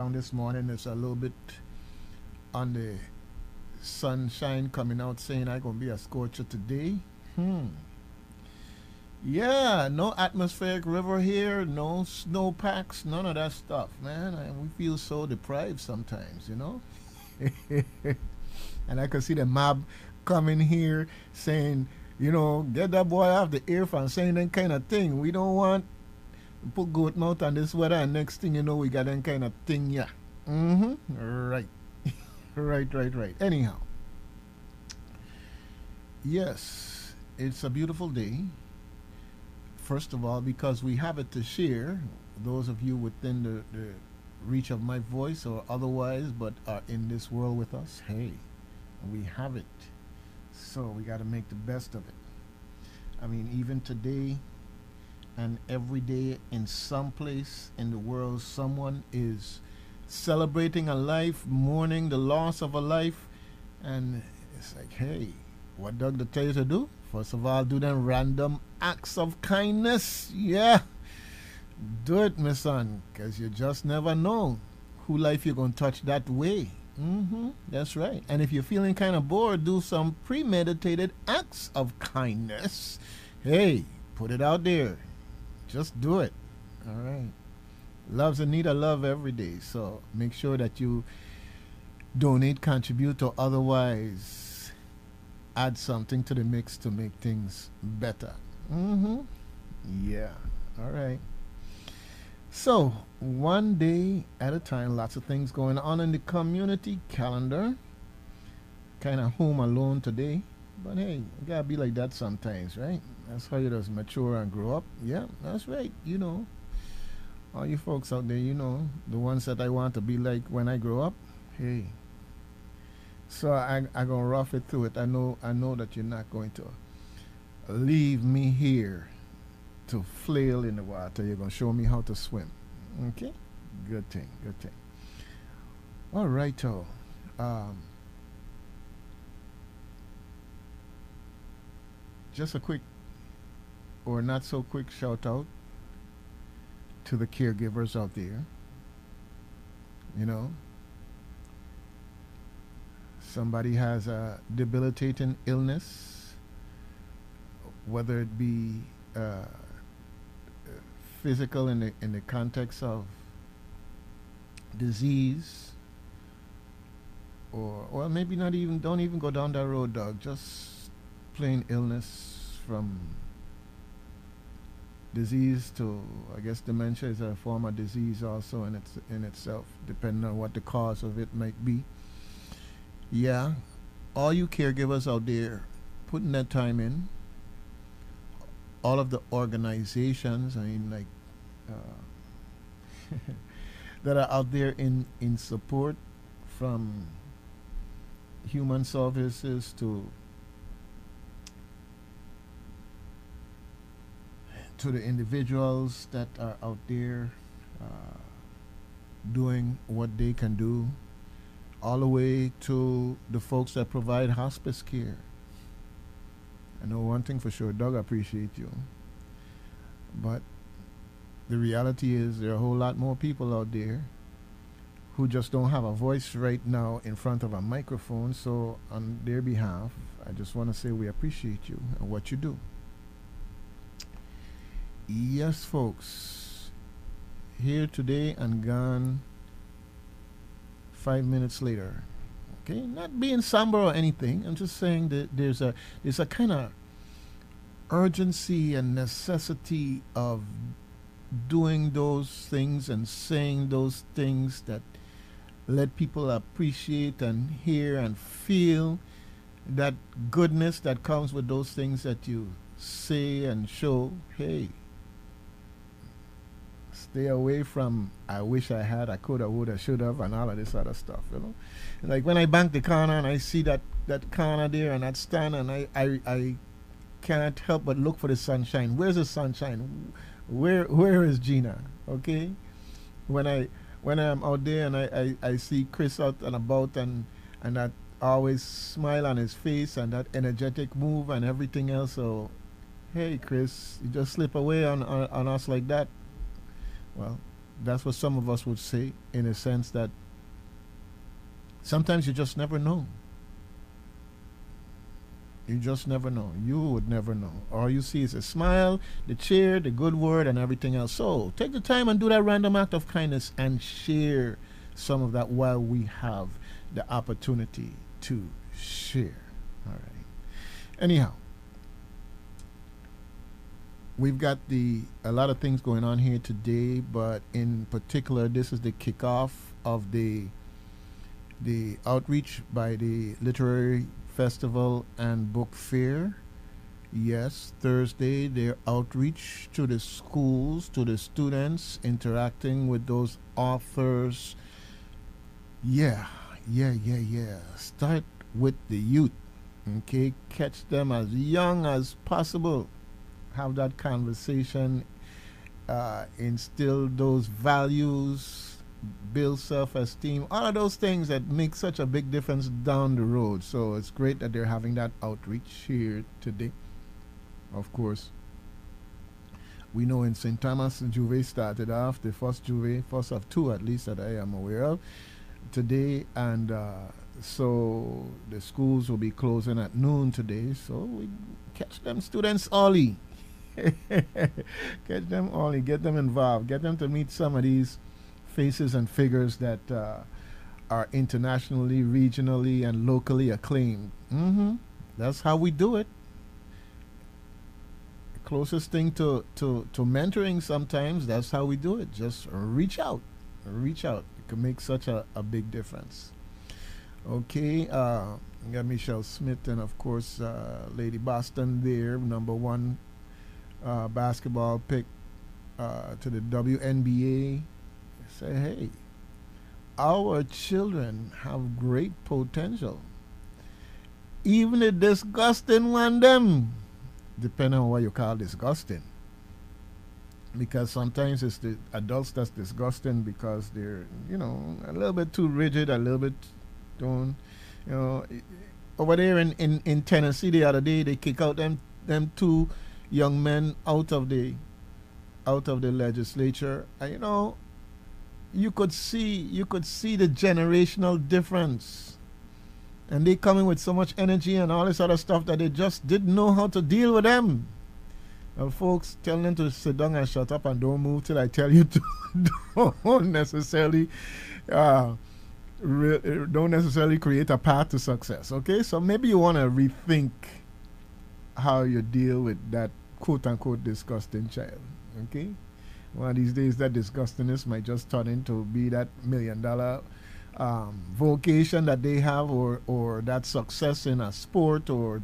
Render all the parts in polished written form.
This morning it's a little bit on the sunshine coming out saying I gonna be a scorcher today. Hmm. Yeah, no atmospheric river here, no snowpacks, none of that stuff, man. We feel so deprived sometimes. And I could see the mob coming here saying, get that boy off the earphone, saying that kind of thing. We don't want to put goat mouth on this weather, and next thing you know, we got that kind of thing, yeah. Right. Right. Anyhow, yes, it's a beautiful day. First of all, because we have it to share, those of you within the reach of my voice or otherwise, but are in this world with us, hey, we have it. So we got to make the best of it. I mean, even today and every day in some place in the world, someone is celebrating a life, mourning the loss of a life, and it's like, hey, what Doug tell you to do? First of all, do them random acts of kindness. Yeah, do it, my son, because you just never know who life you're going to touch that way. That's right. And if you're feeling kind of bored, do some premeditated acts of kindness. Hey, put it out there. Just do it. All right. Love's in need of love every day. So make sure that you donate, contribute, or otherwise add something to the mix to make things better. Yeah. All right. So, one day at a time, lots of things going on in the community calendar. Kind of home alone today. But hey, you gotta be like that sometimes, right? That's how you just mature and grow up. Yeah, that's right. All you folks out there, the ones that I want to be like when I grow up. Hey, so I gonna rough it through it. I know that you're not going to leave me here to flail in the water. You're gonna show me how to swim. Okay, good thing. All right, so um, just a quick or not so quick shout out to the caregivers out there. You know, somebody has a debilitating illness, whether it be physical in the context of disease, or maybe not even don't even go down that road, dog. Just plain illness from disease to, I guess, dementia is a form of disease also in itself, depending on what the cause of it might be. Yeah, all you caregivers out there putting that time in, all of the organizations, I mean, like, that are out there in support, from human services to the individuals that are out there uh, doing what they can do, all the way to the folks that provide hospice care. I know one thing for sure, Doug appreciate you. But the reality is there are a whole lot more people out there who just don't have a voice right now in front of a microphone. So on their behalf, I just want to say we appreciate you and what you do. Yes, folks. Here today and gone 5 minutes later. Okay, not being somber or anything. I'm just saying that there's a kind of urgency and necessity of doing those things and saying those things that let people appreciate and hear and feel that goodness that comes with those things that you say and show. Hey, stay away from I wish I had, I could, I would, I should have, and all of this other stuff. Like when I bank the corner and I see that corner there and that stand, and I can't help but look for the sunshine. Where's the sunshine? Where is Gina? Okay, when I'm out there and I see Chris out and about, and that always smile on his face and that energetic move and everything else. So hey, Chris, you just slip away on us like that. Well, That's what some of us would say, in a sense that sometimes you just never know. You just never know. You would never know. All you see is a smile, the cheer, the good word, and everything else. So take the time and do that random act of kindness and share some of that while we have the opportunity to share. All right. Anyhow, we've got a lot of things going on here today, but in particular, this is the kickoff of the outreach by the Literary Festival and Book Fair. Yes, Thursday, their outreach to the schools, to the students, interacting with those authors. Yeah, yeah. Start with the youth. Okay, catch them as young as possible. Have that conversation, instill those values, build self-esteem, all of those things that make such a big difference down the road. So it's great that they're having that outreach here today. Of course, we know in St. Thomas, Juve started off, the first Juve, first of two at least that I am aware of today, and so the schools will be closing at noon today, so we catch them students early. Catch them early, get them involved, get them to meet some of these faces and figures that are internationally, regionally, and locally acclaimed. That's how we do it. The closest thing to mentoring sometimes, that's how we do it. Just reach out. Reach out. It can make such a big difference. Okay, we got Michelle Smith and, of course, Lady Boston there, number one basketball pick to the WNBA. Say, hey, our children have great potential. Even the disgusting one, them, depending on what you call disgusting. Because sometimes it's the adults that's disgusting because they're, a little bit too rigid, a little bit don't, over there in Tennessee the other day, they kick out them two young men out of the legislature. And, you could see the generational difference, and they coming with so much energy and all this other stuff that they just didn't know how to deal with them. Folks, telling them to sit down and shut up and don't move till I tell you to. Don't necessarily create a path to success. Okay, so maybe you want to rethink how you deal with that quote unquote disgusting child. Okay. One of these days, that disgustingness might just turn into be that $1 million vocation that they have, or that success in a sport, or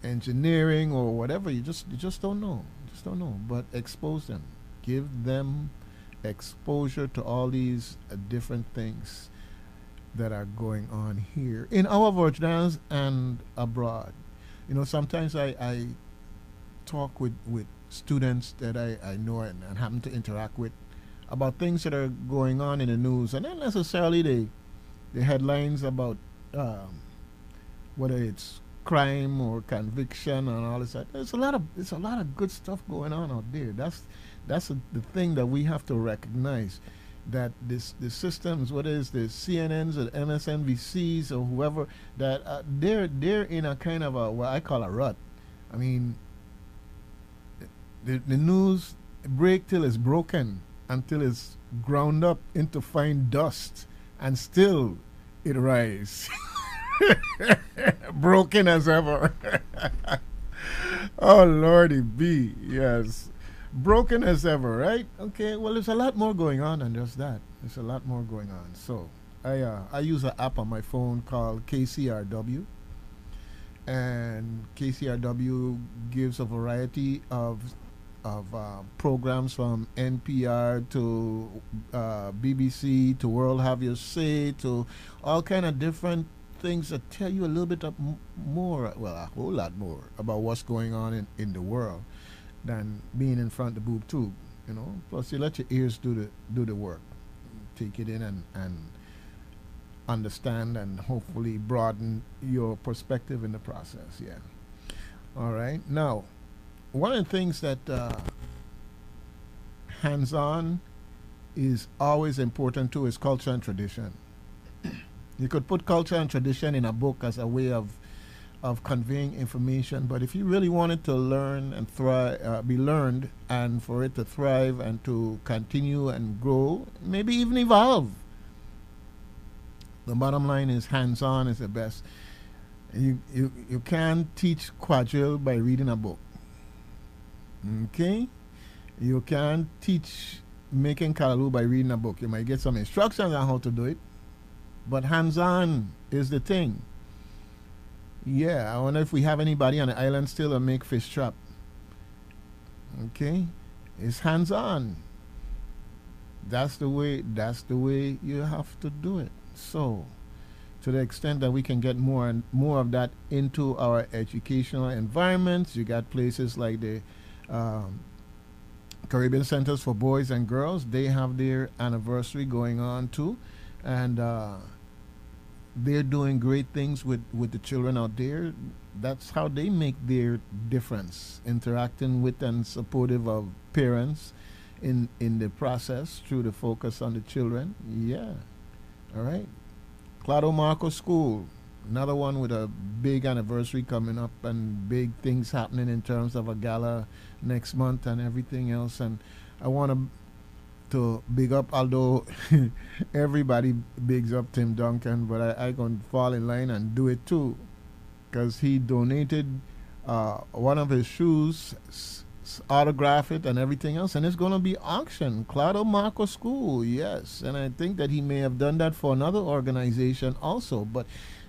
engineering, or whatever. You just don't know. Just don't know. But expose them. Give them exposure to all these different things that are going on here in our virgins and abroad. Sometimes I talk with students that I know and happen to interact with about things that are going on in the news, and not necessarily the headlines about whether it's crime or conviction and all this. There's a lot of good stuff going on out there. That's the thing that we have to recognize, that the systems, whether it's the CNNs or the MSNBCs or whoever, that they're in a kind of what I call a rut. I mean, the news break till it's broken, until it's ground up into fine dust, and still it rise. Broken as ever. Oh Lordy B, yes. Broken as ever, right? Okay, well, there's a lot more going on than just that. There's a lot more going on. So I use an app on my phone called KCRW, and KCRW gives a variety of programs, from NPR to BBC to World Have Your Say, to all kind of different things that tell you a little bit more, well, a whole lot more about what's going on in the world than being in front of the boob tube, Plus, you let your ears do the work, take it in and understand, and hopefully broaden your perspective in the process. Yeah. All right. Now, one of the things that hands-on is always important too is culture and tradition. You could put culture and tradition in a book as a way of conveying information, but if you really want it to learn and thrive, be learned, and for it to thrive and to continue and grow, maybe even evolve, the bottom line is hands-on is the best. You can't teach quadrille by reading a book. Okay? You can't teach making callaloo by reading a book. You might get some instructions on how to do it, but hands-on is the thing. Yeah, I wonder if we have anybody on the island still that make fish trap. Okay? It's hands-on. That's the way you have to do it. So, to the extent that we can get more and more of that into our educational environments, you got places like the Caribbean Centers for Boys and Girls. They have their anniversary going on too, and they're doing great things with the children out there. That's how they make their difference, interacting with and supportive of parents in the process through the focus on the children. Yeah. All right. Claudio Marco School, another one with a big anniversary coming up and big things happening in terms of a gala next month and everything else. And I want to big up, although everybody bigs up Tim Duncan, but I going to fall in line and do it too, because he donated one of his shoes, autograph it and everything else, and it's going to be auctioned. Claudio Marco School, yes, and I think that he may have done that for another organization also, but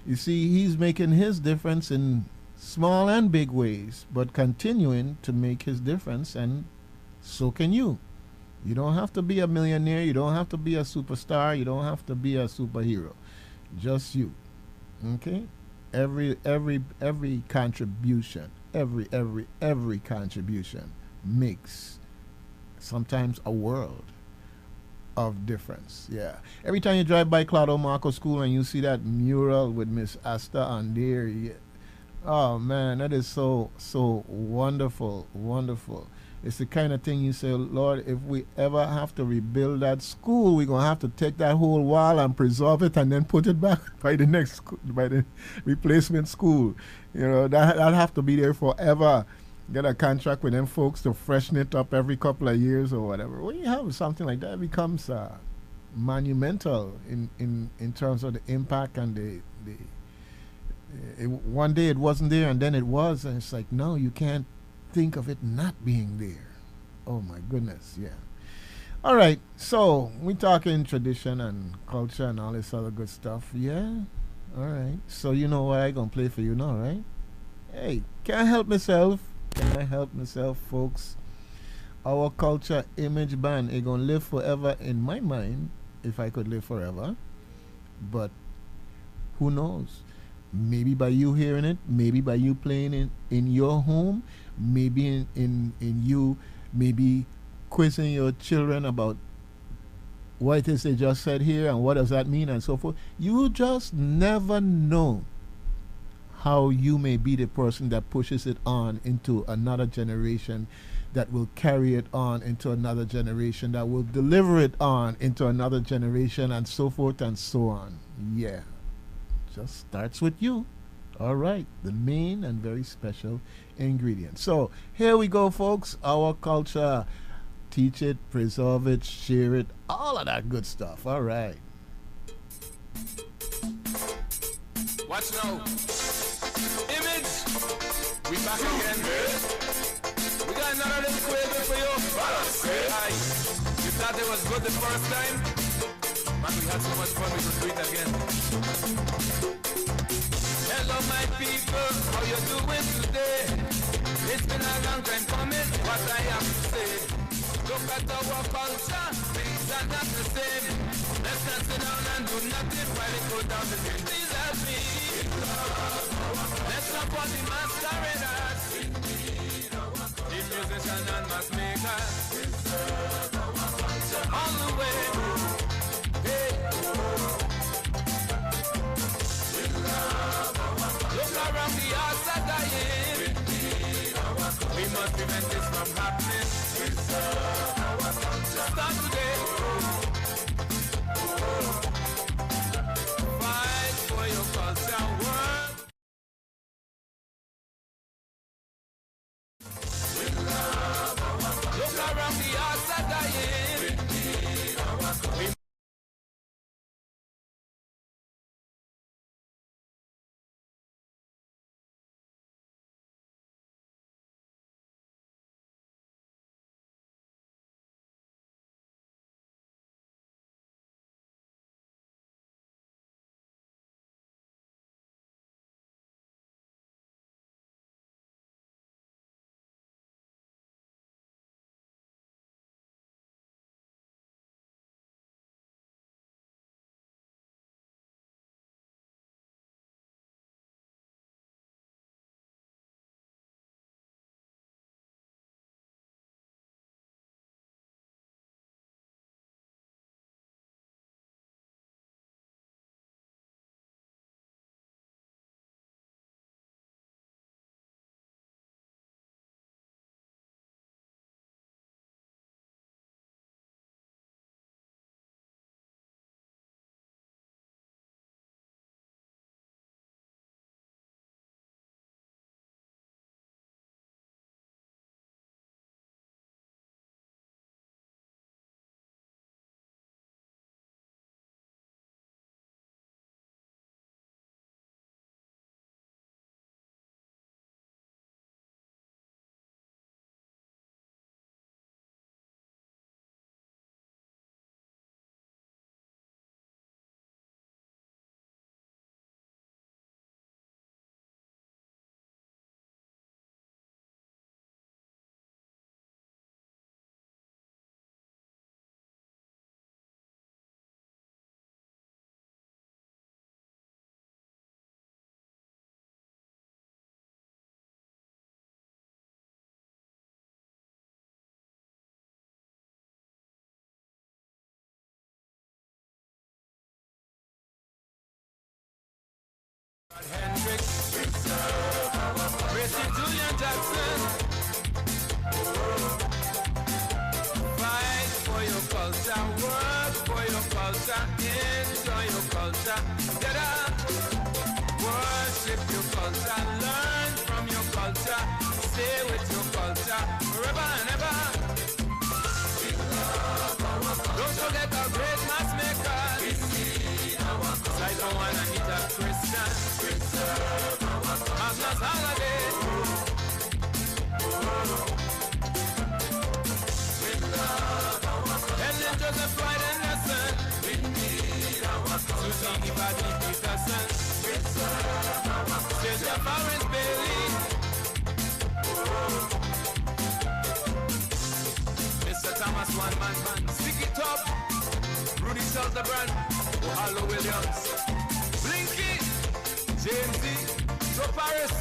you see, he's making his difference in small and big ways, but continuing to make his difference, and so can you. You don't have to be a millionaire, you don't have to be a superstar, you don't have to be a superhero, just you. Okay? Every contribution, every contribution makes sometimes a world of difference. Yeah. Every time you drive by Claudio Marco School and you see that mural with Miss Asta on there, yeah, oh man, that is so wonderful, wonderful. It's the kind of thing you say, Lord, if we ever have to rebuild that school, we're gonna have to take that whole wall and preserve it and then put it back by the next by the replacement school. You know, that'll have to be there forever. Get a contract with them folks to freshen it up every couple of years or whatever. When you have something like that, it becomes monumental in terms of the impact and one day it wasn't there and then it was, and it's like, no, you can't think of it not being there. Oh my goodness, yeah. All right, so we talking tradition and culture and all this other good stuff. Yeah. All right. So you know what I gonna play for you now, right? Hey, can't help myself. Can I help myself, folks? Our culture image band is gonna live forever in my mind if I could live forever. But who knows? Maybe by you hearing it, maybe by you playing it in your home, maybe in you maybe quizzing your children about what it is they just said here and what does that mean and so forth. You just never know how you may be the person that pushes it on into another generation, that will carry it on into another generation, that will deliver it on into another generation, and so forth and so on. Yeah. Just starts with you. All right, the main and very special ingredient. So here we go, folks. Our culture. Teach it, preserve it, share it, all of that good stuff. All right. Watch now. Image. We back again. We got another little quiz for you. Aye. You thought it was good the first time? Man, we had so much fun, we could do it again. Hello my people, how you doing today? It's been a long time coming, what I have to say. Look at our culture, things are not the same. Let's not sit down and do nothing while it goes down the drain. Please help me. Let's not put the masqueraders, the musician and mass makers, all the way. Hey. Look around, the hearts are dying. We must prevent this from happening. Jesse Julian Jackson. Fight for your culture, work for your culture, enjoy your culture. Get up, worship your culture, learn from your culture, stay with your culture forever and ever. Don't forget our great mass makers. I don't wanna meet a Christian. Magnus Holiday. Ellen Joseph Floyd Anderson. Susie Ibadi Peterson. Cynthia Florence Bailey. Mr. Thomas One Man. Stick it up. Rudy Salterbrand. Ohalo Williams. Blinky. James D. Joe Paris.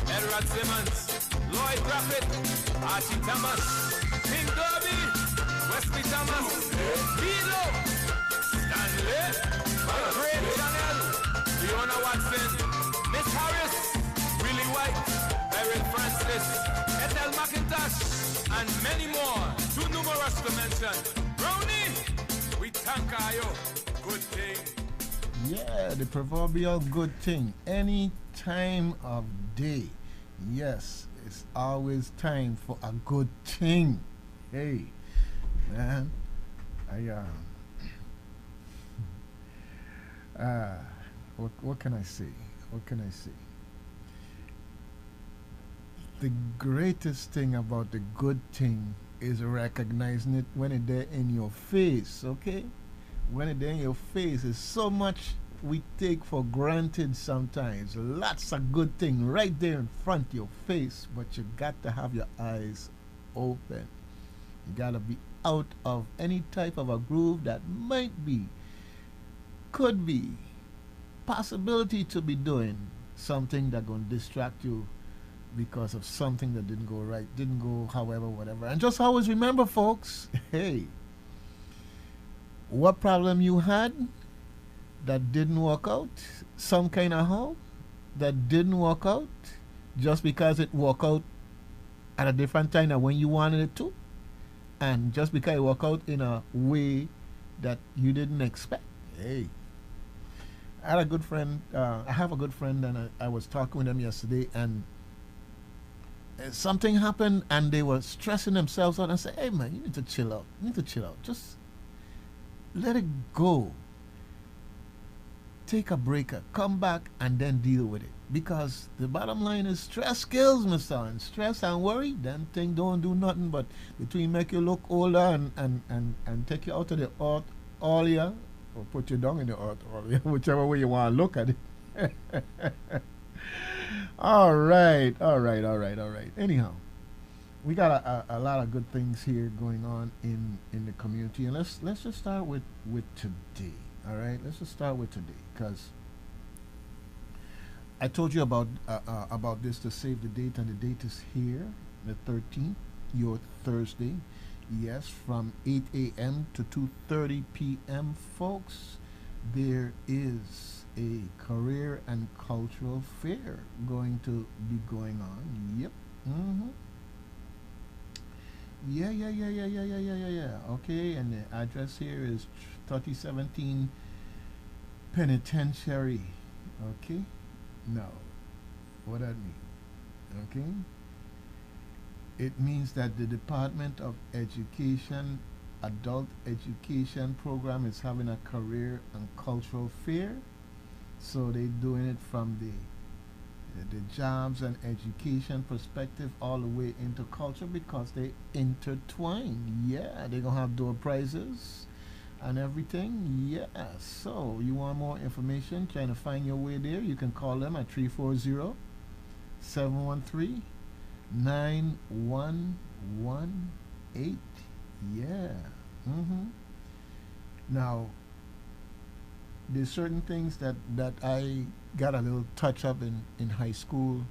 Edward Simmons. Lloyd Graffett. Archie Thomas. King Derby. Wesley Thomas. Hilo. Stanley. Great Channel. Fiona Watson. Miss Harris. Willie White. Erin Francis. Ethel McIntosh. And many more. Too numerous to mention. Brownie. We thank you. Good thing. Yeah, the proverbial good thing. Any time of day. Yes, it's always time for a good thing. Hey, man, what can I say? What can I say? The greatest thing about the good thing is recognizing it when it's there in your face, okay? When it's there in your face, is so much we take for granted sometimes. Lots of good thing right there in front of your face, but you got to have your eyes open. You got to be out of any type of a groove that might be, could be, possibility to be doing something that going to distract you because of something that didn't go right, didn't go however, whatever. And just always remember, folks, hey, what problem you had that didn't work out, some kind of how that didn't work out, just because it worked out at a different time than when you wanted it to, and just because it worked out in a way that you didn't expect. Hey, I had a good friend. I have a good friend, and I was talking with them yesterday, and something happened, and they were stressing themselves out. And I said, "Hey, man, you need to chill out. You need to chill out. Just let it go. Take a breaker, come back, and then deal with it. Because the bottom line is stress kills, Mr. son. Stress and worry, them thing don't do nothing but between make you look older and take you out of the earth earlier, or put you down in the earth earlier, whichever way you want to look at it. All right. Anyhow, we got a lot of good things here going on in the community, and let's just start with today. All right, let's just start with today, because I told you about this to save the date, and the date is here, the 13th, your Thursday. Yes, from 8 a.m. to 2:30 p.m., folks. There is a career and cultural fair going to be going on. Yep. Mm-hmm. Yeah. Okay, and the address here is 3017 Penitentiary. Okay. Now, what that mean? Okay. It means that the Department of Education Adult Education Program is having a career and cultural fair. So they're doing it from the jobs and education perspective all the way into culture, because they intertwine. Yeah, they're going to have door prizes and everything. Yeah, so you want more information, trying to find your way there, you can call them at 340 713 9118. Yeah. Now, there's certain things that I got a little touch up in high school,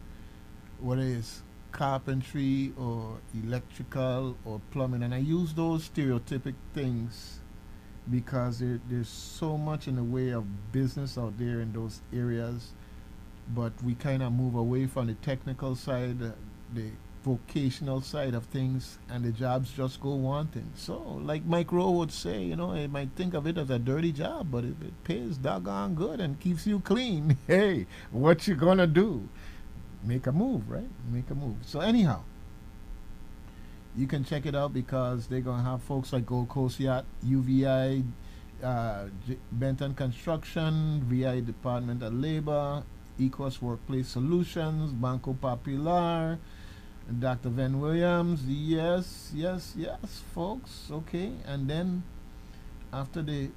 whether it's carpentry or electrical or plumbing, and I use those stereotypic things because there's so much in the way of business out there in those areas, but we kind of move away from the technical side, the vocational side of things, and the jobs just go wanting. So, like Mike Rowe would say, you know, you might think of it as a dirty job, but if it pays doggone good and keeps you clean, hey, what you gonna do? Make a move, right? Make a move. So anyhow, you can check it out because they're gonna have folks like Gold Coast Yacht, UVI, Benton Construction, VI Department of Labor, Ecos Workplace Solutions, Banco Popular, Dr. Van Williams. Yes, yes, yes, folks. Okay, and then after the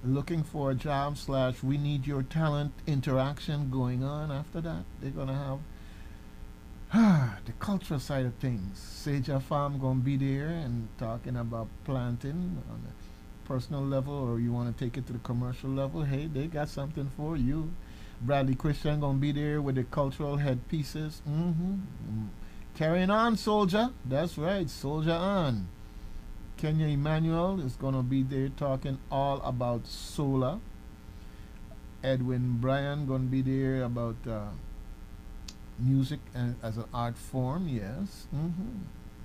looking for a job slash we need your talent interaction going on, after that they're gonna have the cultural side of things. Seja Farm gonna be there and talking about planting on a personal level, or you want to take it to the commercial level. Hey, they got something for you. Bradley Christian gonna be there with the cultural headpieces. Carrying on, soldier. That's right, soldier on. Kenya Emmanuel is gonna be there talking all about solar. Edwin Bryan gonna be there about music and as an art form. Yes.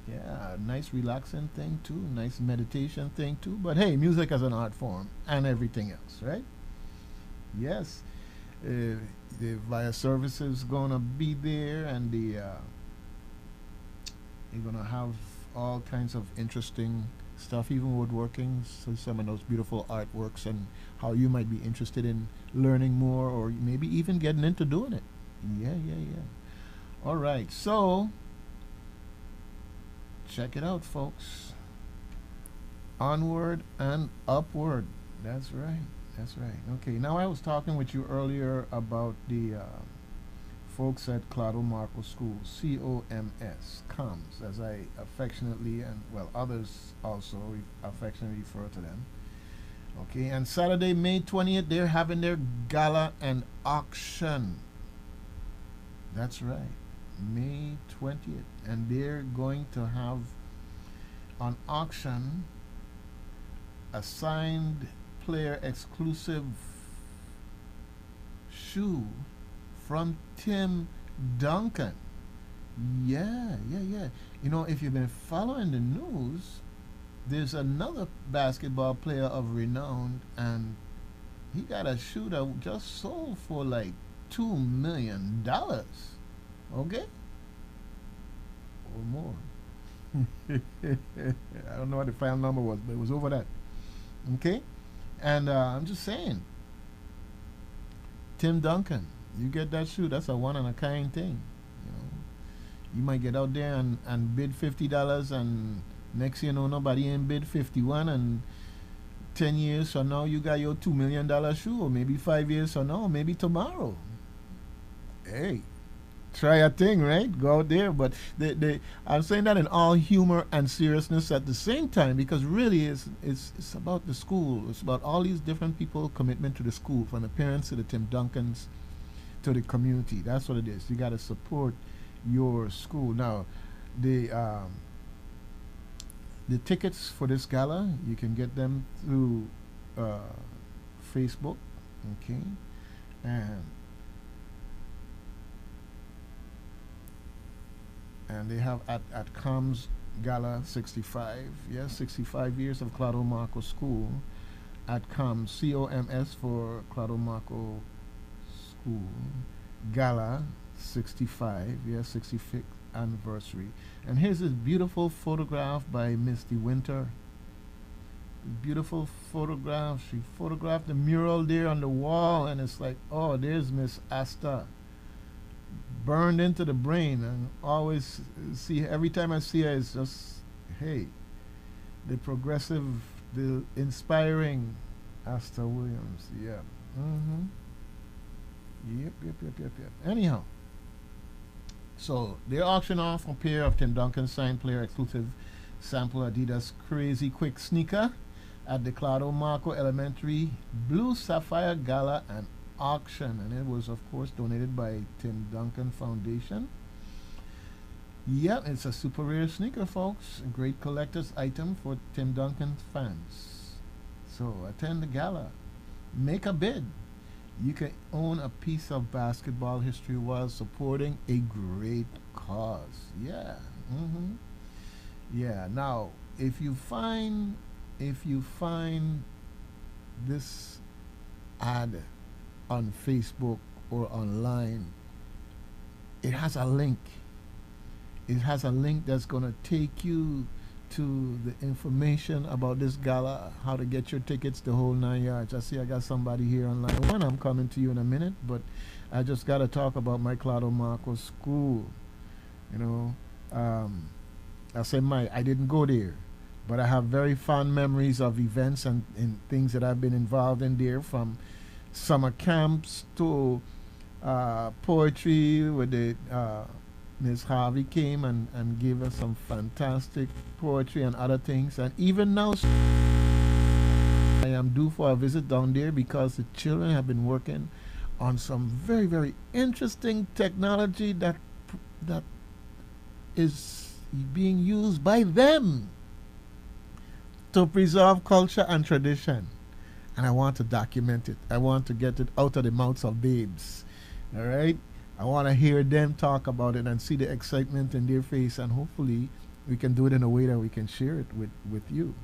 Yeah, nice relaxing thing too, nice meditation thing too. But hey, music as an art form and everything else, right? Yes. The Via Services gonna be there, and they're gonna have all kinds of interesting stuff, even woodworking. So some of those beautiful artworks, and how you might be interested in learning more, or maybe even getting into doing it. Yeah, yeah, yeah. All right, so check it out, folks. Onward and upward. That's right. That's right. Okay, now I was talking with you earlier about the folks at Claudio Marco School, COMS, COMS, as I affectionately, and well, others also affectionately refer to them. Okay, and Saturday, May 20th, they're having their gala and auction. That's right, May 20th. And they're going to have on auction a signed player exclusive shoe from Tim Duncan. Yeah, yeah, yeah. You know, if you've been following the news, there's another basketball player of renown, and he got a shoe that just sold for like $2 million. Okay? Or more. I don't know what the final number was, but it was over that. Okay? And I'm just saying, Tim Duncan, you get that shoe, that's a one of a kind thing. You know, you might get out there and bid $50, and next you know nobody ain't bid 51, and 10 years from now you got your $2 million shoe, or maybe 5 years from now, maybe tomorrow. Hey, try a thing, right? Go out there. But I'm saying that in all humor and seriousness at the same time, because really it's about the school. It's about all these different people commitment to the school, from the parents to the Tim Duncans to the community. That's what it is. You got to support your school. Now, the tickets for this gala, you can get them through Facebook, okay, and they have at Coms Gala 65, yes, 65 years of Claudio Marco School at Coms, COMS for Claudio Marco School Gala 65, yes, 65th anniversary. And here's this beautiful photograph by Misty Winter. Beautiful photograph. She photographed the mural there on the wall, and it's like, oh, there's Miss Asta, burned into the brain. And always see, every time I see her, it's just, hey, the progressive, the inspiring Asta Williams. Yeah. Yep. Anyhow, so they auction off a pair of Tim Duncan signed player exclusive sample Adidas Crazy Quick sneaker at the Claudio Marco Elementary Blue Sapphire Gala and auction, and it was of course donated by Tim Duncan Foundation. Yeah, it's a super rare sneaker, folks. A great collector's item for Tim Duncan fans. So attend the gala, make a bid. You can own a piece of basketball history while supporting a great cause. Yeah. Mm-hmm. Yeah. Now, if you find this ad on Facebook or online, it has a link. It has a link that's going to take you to the information about this gala, how to get your tickets, the whole 9 yards. I see I got somebody here online. One, I'm coming to you in a minute, but I just got to talk about my Claudio Marco school. You know, I said I didn't go there, but I have very fond memories of events and things that I've been involved in there, from summer camps to poetry with the Miss Harvey came and gave us some fantastic poetry and other things. And even now, I am due for a visit down there because the children have been working on some very, very interesting technology that is being used by them to preserve culture and tradition. And I want to document it. I want to get it out of the mouths of babes. All right? I want to hear them talk about it and see the excitement in their face, and hopefully we can do it in a way that we can share it with you.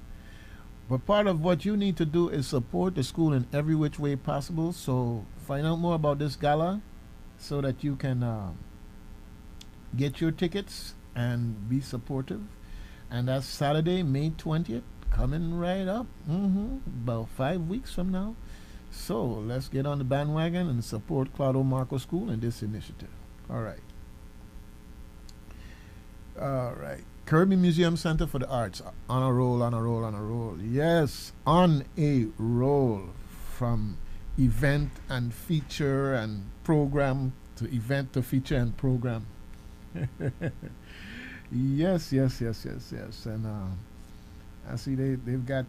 But part of what you need to do is support the school in every which way possible. So find out more about this gala so that you can get your tickets and be supportive. And that's Saturday, May 20th, coming right up. About 5 weeks from now. So let's get on the bandwagon and support Claudio Marco School in this initiative. All right. All right. Kirby Museum Center for the Arts. On a roll, on a roll, on a roll. Yes, on a roll. From event and feature and program to event to feature and program. Yes. And I see they've got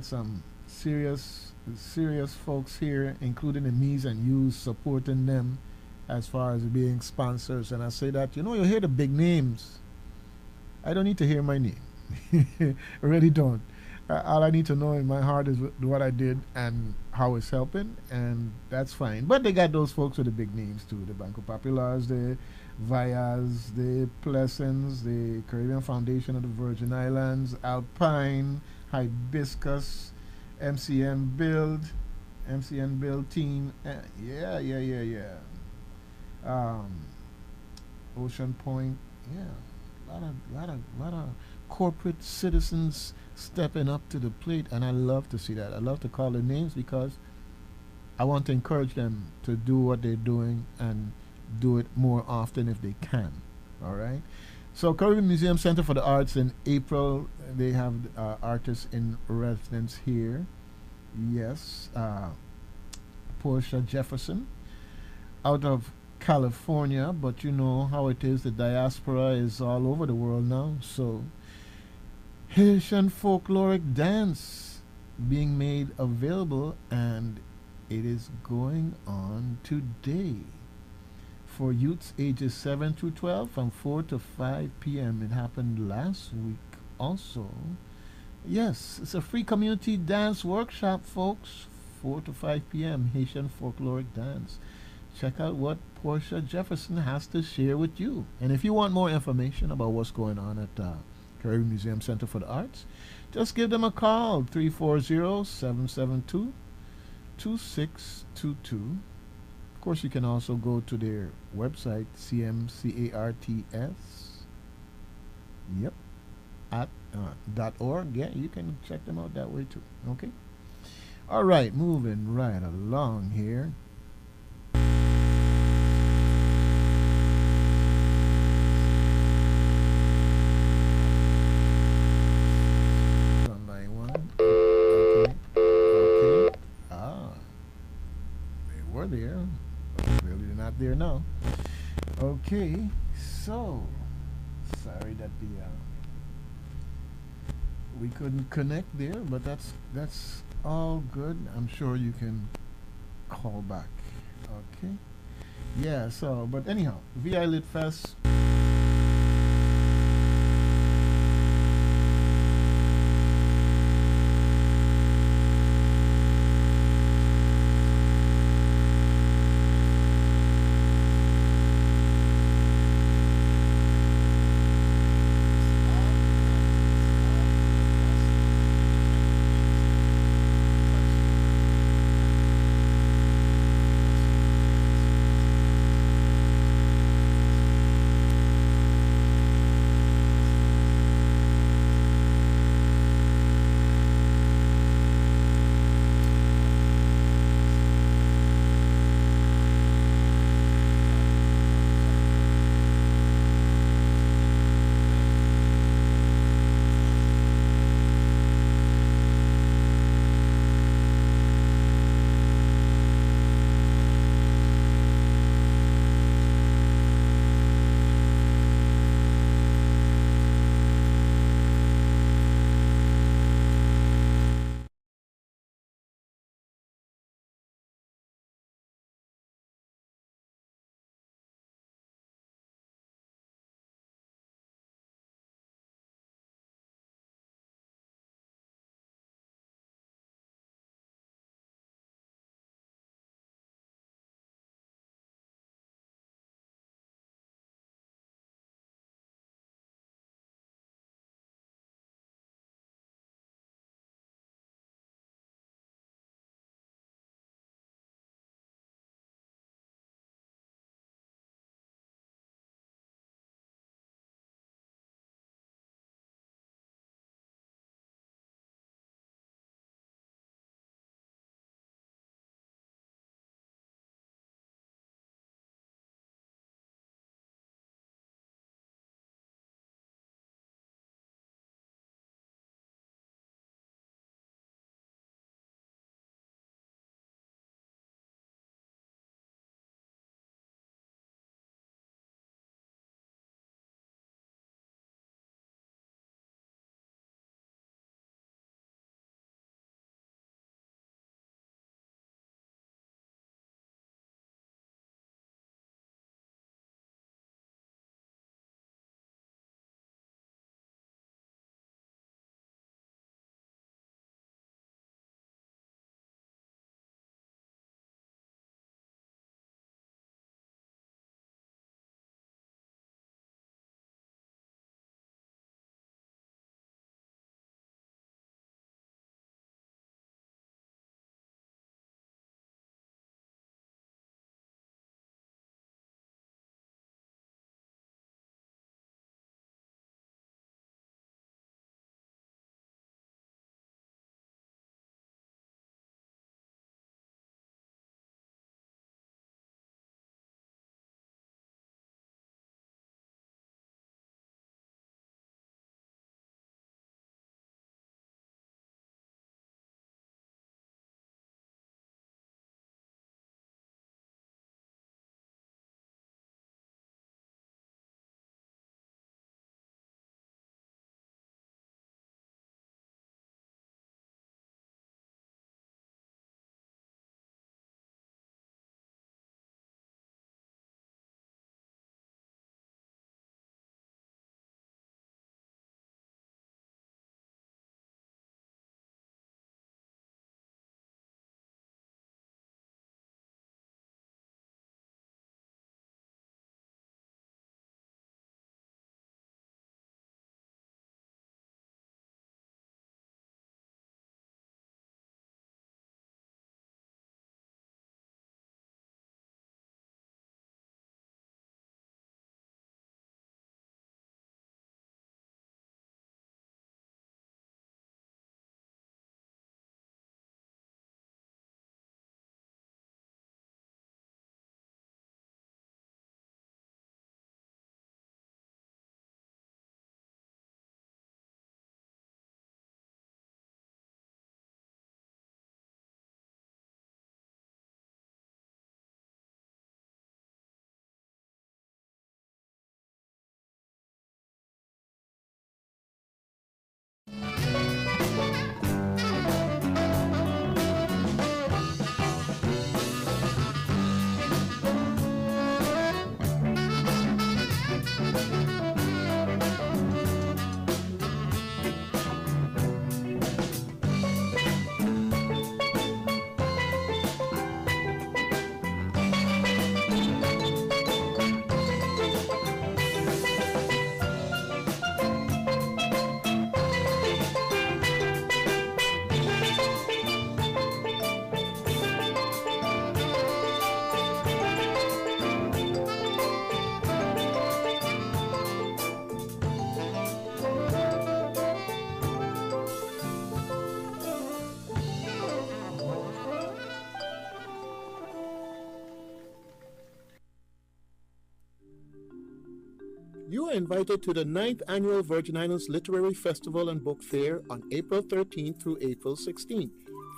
some serious folks here, including the me's and you's, supporting them as far as being sponsors. And I say that, you hear the big names. I don't need to hear my name. I really don't. All I need to know in my heart is what I did and how it's helping, and that's fine. But they got those folks with the big names too: the Banco Populars, the Vias, the Pleasants, the Caribbean Foundation of the Virgin Islands, Alpine, Hibiscus, MCN Build team. Yeah. Ocean Point. Yeah, a lot of corporate citizens stepping up to the plate, and I love to see that. I love to call their names because I want to encourage them to do what they're doing and do it more often if they can. All right. So Caribbean Museum Center for the Arts in April, they have artists in residence here. Yes, Portia Jefferson out of California, but you know how it is. The diaspora is all over the world now. So Haitian folkloric dance being made available, and it is going on today for youths ages 7 through 12 from 4 to 5 p.m. It happened last week also. Yes, it's a free community dance workshop, folks. 4 to 5 p.m. Haitian folkloric dance. Check out what Portia Jefferson has to share with you. And if you want more information about what's going on at Caribbean Museum Center for the Arts, just give them a call, 340-772-2622. Of course, you can also go to their website, CMCARTS. Yep. At .org. Yeah, you can check them out that way too. Okay. All right, moving right along here. On line one. Okay. They were there. Clearly they're not there now. Okay. So sorry that we couldn't connect there, but that's all good. I'm sure you can call back. Okay. Yeah, so but anyhow, VI Lit Fest. You are invited to the 9th Annual Virgin Islands Literary Festival and Book Fair on April 13th through April 16th.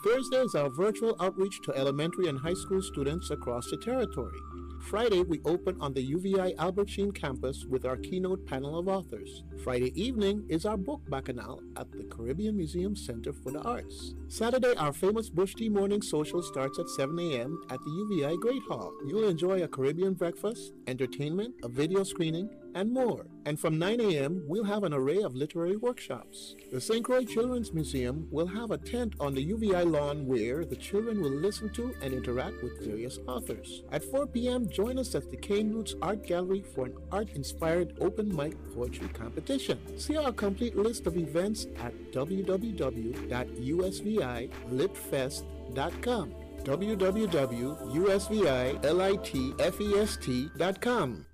Thursday is our virtual outreach to elementary and high school students across the territory. Friday, we open on the UVI Albert Sheen campus with our keynote panel of authors. Friday evening is our book bacchanal at the Caribbean Museum Center for the Arts. Saturday, our famous Bush Tea Morning Social starts at 7 a.m. at the UVI Great Hall. You'll enjoy a Caribbean breakfast, entertainment, a video screening, and more. And from 9 a.m., we'll have an array of literary workshops. The St. Croix Children's Museum will have a tent on the UVI lawn where the children will listen to and interact with various authors. At 4 p.m., join us at the Cane Roots Art Gallery for an art-inspired open mic poetry competition. See our complete list of events at www.usvilitfest.com. www.usvilitfest.com.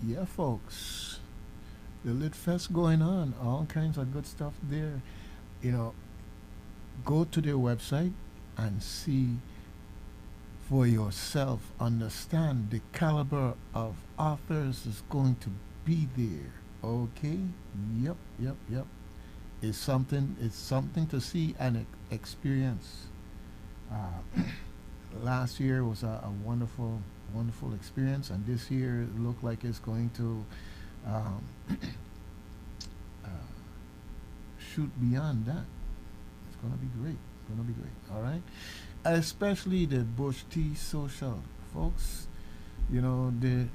Yeah, folks, the Lit Fest going on, all kinds of good stuff there. You know, go to their website and see for yourself, understand the caliber of authors is going to be there. Okay? Yep. It's something to see and experience. Last year was a wonderful experience, and this year it looked like it's going to um, uh, shoot beyond that. It's going to be great. It's going to be great. All right, especially the Bush Tea Social, folks. You know, they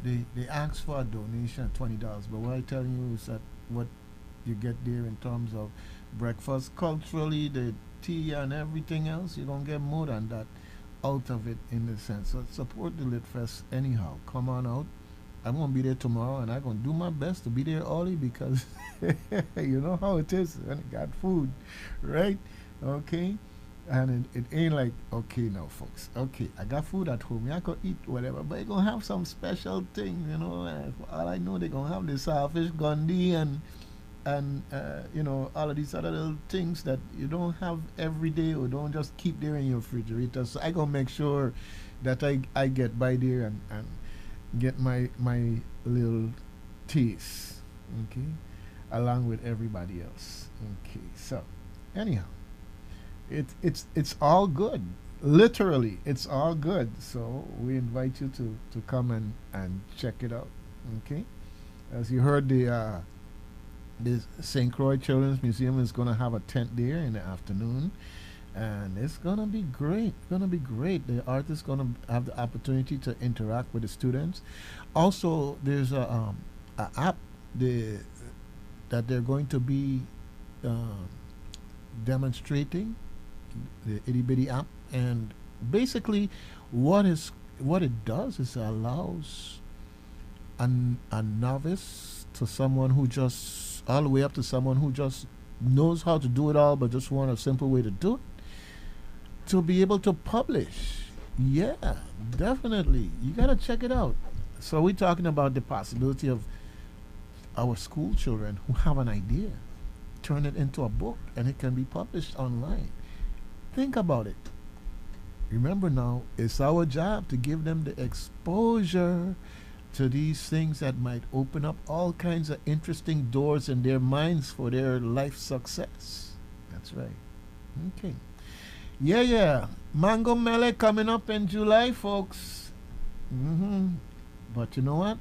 ask for a donation of $20, but what I tell you is that what you get there in terms of breakfast, culturally, the tea and everything else, you don't get more than that out of it in the sense. So support the Lit Fest anyhow. Come on out. I'm gonna be there tomorrow, and I'm gonna do my best to be there early because you know how it is when you got food, right? Okay, and it ain't like okay now, folks. Okay, I got food at home. I can eat whatever, but you gonna have some special thing, you know. For all I know, they're gonna have the saltfish gundi and you know all of these other little things that you don't have every day or don't just keep there in your refrigerator. So I gonna make sure that I get by there and get my little taste, okay, along with everybody else. Okay, so anyhow, it's all good. Literally, it's all good. So we invite you to come and check it out. Okay, as you heard the St. Croix Children's Museum is going to have a tent there in the afternoon, and it's going to be great. It's going to be great. The artist is going to have the opportunity to interact with the students. Also, there's a app that they're going to be demonstrating, the itty bitty app, and basically what it does is it allows a novice to someone who just all the way up to someone who just knows how to do it all but just want a simple way to do it to be able to publish. Yeah, definitely. You gotta check it out. So we're talking about the possibility of our school children who have an idea turn it into a book and it can be published online. Think about it. Remember now, it's our job to give them the exposure to these things that might open up all kinds of interesting doors in their minds for their life success. That's right. Okay. Yeah. Mango Mele coming up in July, folks. But you know what?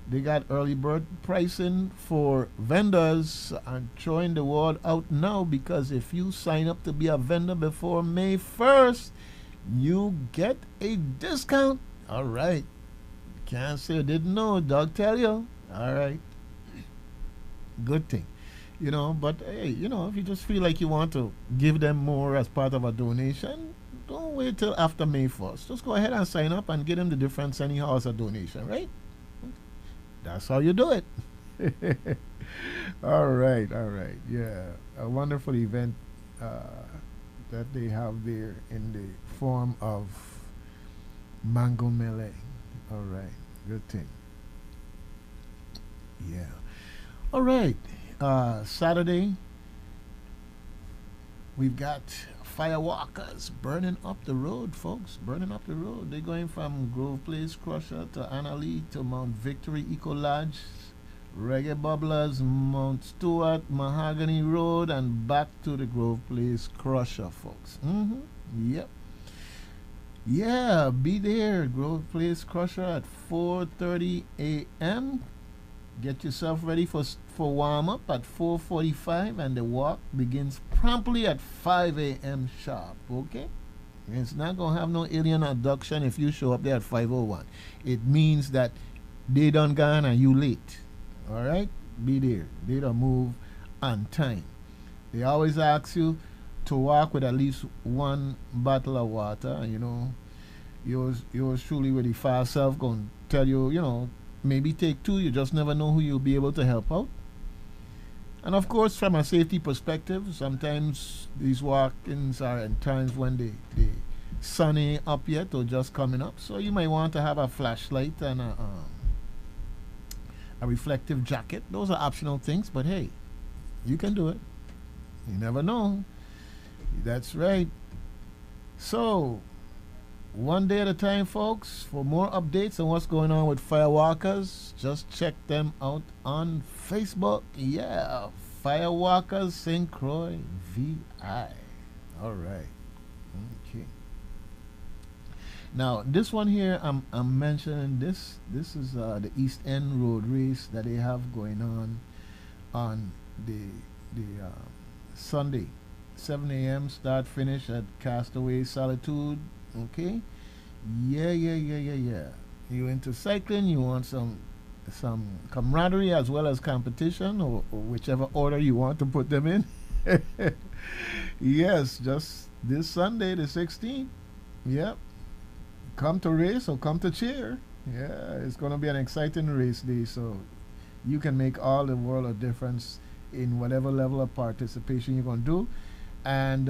They got early bird pricing for vendors and throwing the word out now because if you sign up to be a vendor before May 1st, you get a discount. All right. Can't say I didn't know. Dog tell you. All right. Good thing. You know, but hey, you know, if you just feel like you want to give them more as part of a donation, don't wait till after May 1st. Just go ahead and sign up and get them the difference anyhow as a donation, right? That's how you do it. All right. Yeah. A wonderful event that they have there in the form of Mango Melee. All right, good thing. Yeah. All right. Saturday, We've got firewalkers burning up the road, folks. Burning up the road. They're going from Grove Place Crusher to Annalee to Mount Victory Eco Lodge, Reggae Bubblers, Mount Stewart, Mahogany Road, and back to the Grove Place Crusher, folks. Yep. Yeah, be there, Grove Place Crusher at 4:30 a.m. Get yourself ready for warm up at 4:45, and the walk begins promptly at 5 a.m. sharp. Okay, it's not gonna have no alien abduction if you show up there at 5:01. It means that they done gone and you late. All right, be there. They don't move on time. They always ask you to walk with at least one bottle of water. You know, yours truly with the far self gonna tell you, maybe take two. You just never know who you'll be able to help out. And of course, from a safety perspective, sometimes these walk-ins are in times when the sun ain't up yet or just coming up. So you might want to have a flashlight and a reflective jacket. Those are optional things, but hey, you can do it. You never know. That's right. So, one day at a time, folks. For more updates on what's going on with Firewalkers, just check them out on Facebook. Yeah, Firewalkers St. Croix VI. All right. Okay. Now, this one here, I'm mentioning this. This is the East End Road race that they have going on the Sunday, 7 a.m. start finish at Castaway Solitude. Okay. Yeah. You into cycling? You want some camaraderie as well as competition, or whichever order you want to put them in. Yes, just this Sunday, the 16th. Yep. Come to race or come to cheer. Yeah, it's going to be an exciting race day, so you can make all the world of difference in whatever level of participation you're going to do. And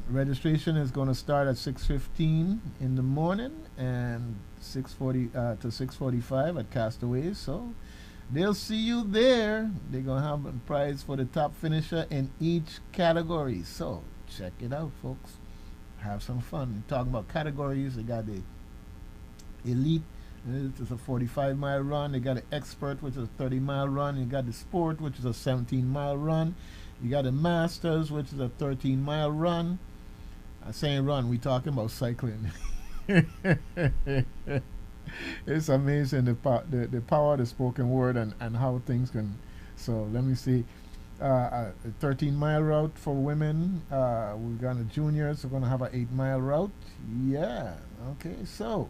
registration is going to start at 6:15 in the morning and 6:40 to 6:45 at Castaways. So they'll see you there. They're going to have a prize for the top finisher in each category. So check it out, folks. Have some fun. Talking about categories, they got the elite, it's a 45-mile run. They got the expert, which is a 30-mile run. You got the sport, which is a 17-mile run. You got the masters, which is a 13-mile run. I'm saying run, we talking about cycling. It's amazing the power of the spoken word and how things can. So let me see. A 13-mile route for women. We've got the juniors. We're going to have an 8-mile route. Yeah. Okay. So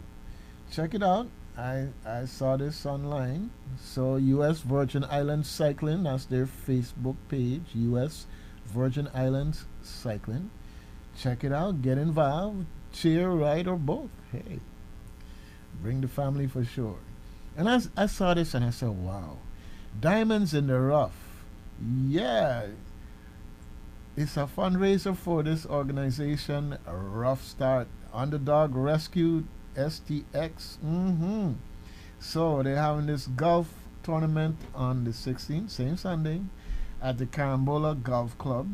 check it out. I saw this online. So U.S. Virgin Islands Cycling, that's their Facebook page. U.S. Virgin Islands Cycling. Check it out. Get involved. Cheer, ride, or both. Hey, bring the family for sure. And I saw this and I said, wow. Diamonds in the Rough. Yeah. It's a fundraiser for this organization, Rough Start. Underdog Rescue STX. So they're having this golf tournament on the 16th, same Sunday, at the Carambola Golf Club.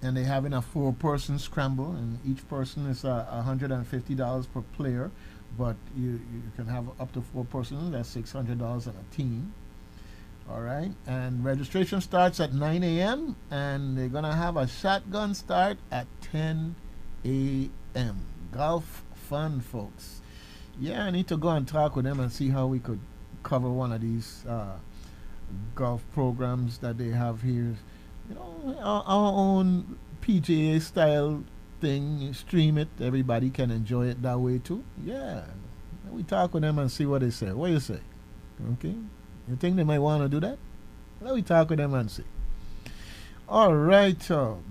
And they're having a 4-person scramble, and each person is $150 per player. But you can have up to 4 persons. That's $600 on a team. All right. And registration starts at 9 a.m. and they're going to have a shotgun start at 10 a.m. Golf fun, folks. Yeah, I need to go and talk with them and see how we could cover one of these golf programs that they have here. You know, our own PGA style thing. Stream it. Everybody can enjoy it that way too. Yeah. We talk with them and see what they say. What do you say? Okay. You think they might want to do that? Let me talk with them and see. All right.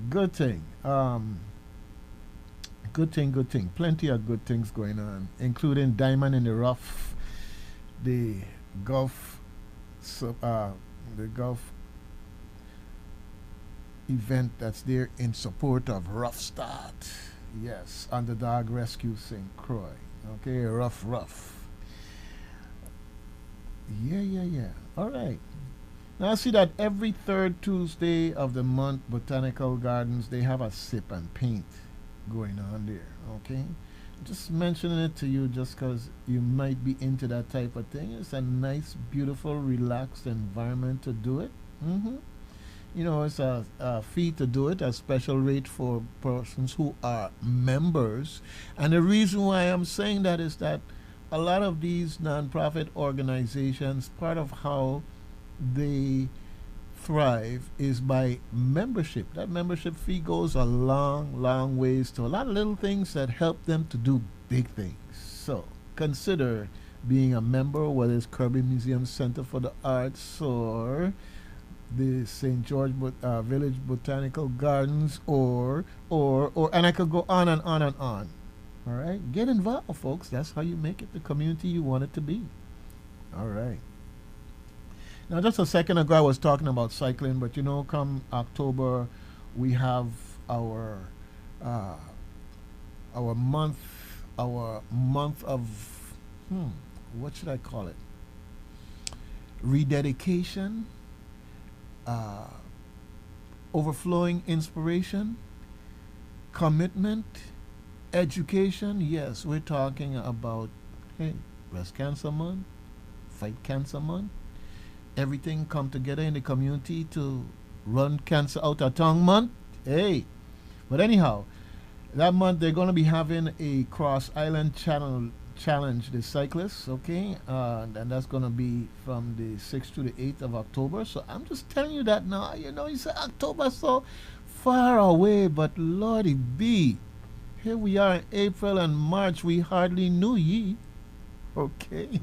Good thing. Good thing. Plenty of good things going on, including Diamond in the Rough, the golf event that's there in support of Rough Start. Yes, Underdog Rescue St. Croix. Okay, rough. Yeah. All right. Now I see that every third Tuesday of the month, Botanical Gardens, they have a sip and paint going on there. Okay, just mentioning it to you just because you might be into that type of thing. It's a nice, beautiful, relaxed environment to do it. You know, it's a fee to do it, a special rate for persons who are members. And the reason why I'm saying that is that a lot of these nonprofit organizations, part of how they thrive is by membership. That membership fee goes a long, long ways to a lot of little things that help them to do big things. So consider being a member, whether it's Kirby Museum Center for the Arts or the St. George Village Botanical Gardens, and I could go on and on and on. All right, get involved, folks. That's how you make it the community you want it to be. All right. Now, just a second ago, I was talking about cycling, but you know, come October, we have our uh, our month our month of what should I call it? Rededication, uh, overflowing inspiration, commitment, education. Yes, we're talking about hey, breast cancer month, fight cancer month, everything come together in the community to run cancer out of town month. Hey, but anyhow, that month they're going to be having a cross island channel challenge the cyclists, okay, and that's going to be from the 6th to the 8th of October. So I'm just telling you that now. You know, you say October so far away, but Lordy B, here we are in April and March. We hardly knew ye, okay.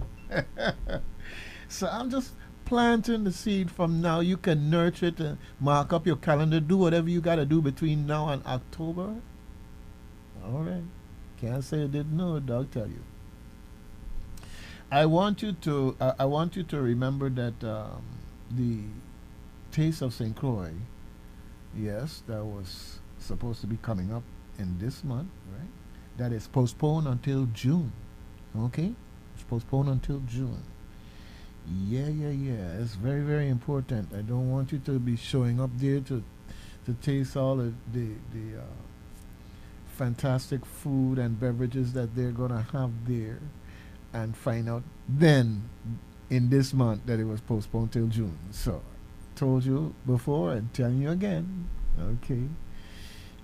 So I'm just planting the seed from now. You can nurture it and mark up your calendar. Do whatever you got to do between now and October. All right. Can't say you didn't know, dog. Tell you. I want you to remember that the Taste of St. Croix, yes, that was supposed to be coming up in this month, right? That is postponed until June. Okay, it's postponed until June. Yeah, yeah, yeah. It's very, very important. I don't want you to be showing up there to taste all of the fantastic food and beverages that they're gonna have there, and find out then in this month that it was postponed till June. So, told you before and telling you again. Okay.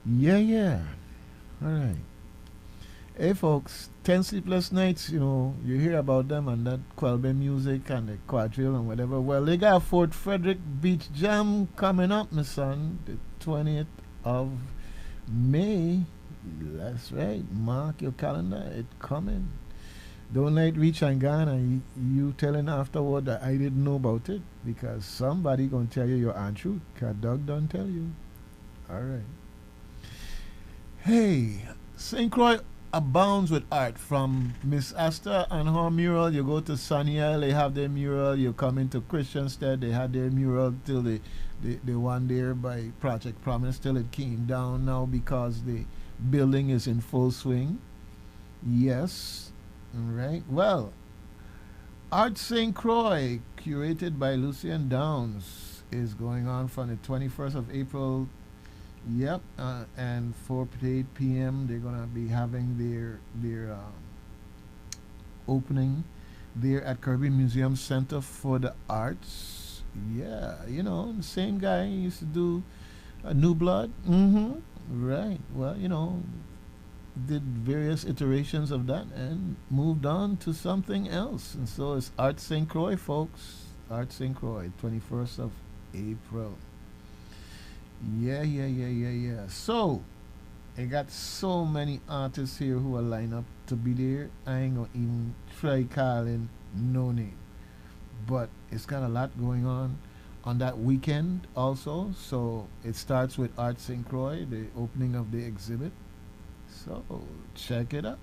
Yeah, yeah. All right. Hey, folks, 10 Sleepless Nights, you know, you hear about them and that Quelbe music and the quadrille and whatever. Well, they got Fort Frederick Beach Jam coming up, my son, the 20th of May. That's right. Mark your calendar. It coming. Don't let it reach and gone and you telling afterward that I didn't know about it, because somebody gonna tell you your untruth. Cause dog don't tell you. All right. Hey, St. Croix abounds with art. From Miss Asta and her mural, you go to Saniel, they have their mural. You come into Christianstead, they had their mural till the one there by Project Promise till it came down now because the building is in full swing. Yes, right. Well, Art St. Croix, curated by Lucian Downs, is going on from the 21st of April. Yep, and 4 to 8 p.m. they're gonna be having their opening there at Kirby Museum Center for the Arts. Yeah, you know, the same guy used to do New Blood. Right. Well, you know, did various iterations of that and moved on to something else. And so it's Art St. Croix, folks. Art St. Croix, 21st of April. Yeah, yeah, yeah, yeah, yeah. So, I got so many artists here who are lined up to be there. I ain't gonna even try calling no name. But it's got a lot going on that weekend also. So, it starts with Art St. Croix, the opening of the exhibit. So, check it out.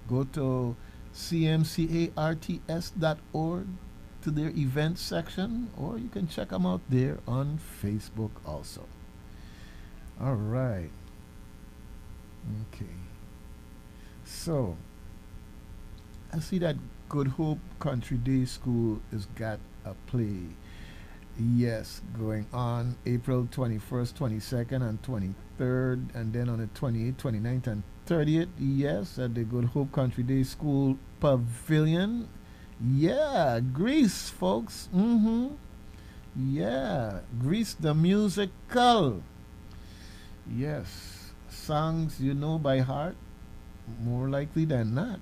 Go to cmcarts.org to their events section, or you can check them out there on Facebook also. All right. Okay. So, I see that Good Hope Country Day School has got a play. Yes, going on April 21st, 22nd, and 23rd, and then on the 28th, 29th, and 30th. Yes, at the Good Hope Country Day School Pavilion. Yeah, Greece, folks. Yeah, Grease the musical. Yes, songs you know by heart, more likely than not.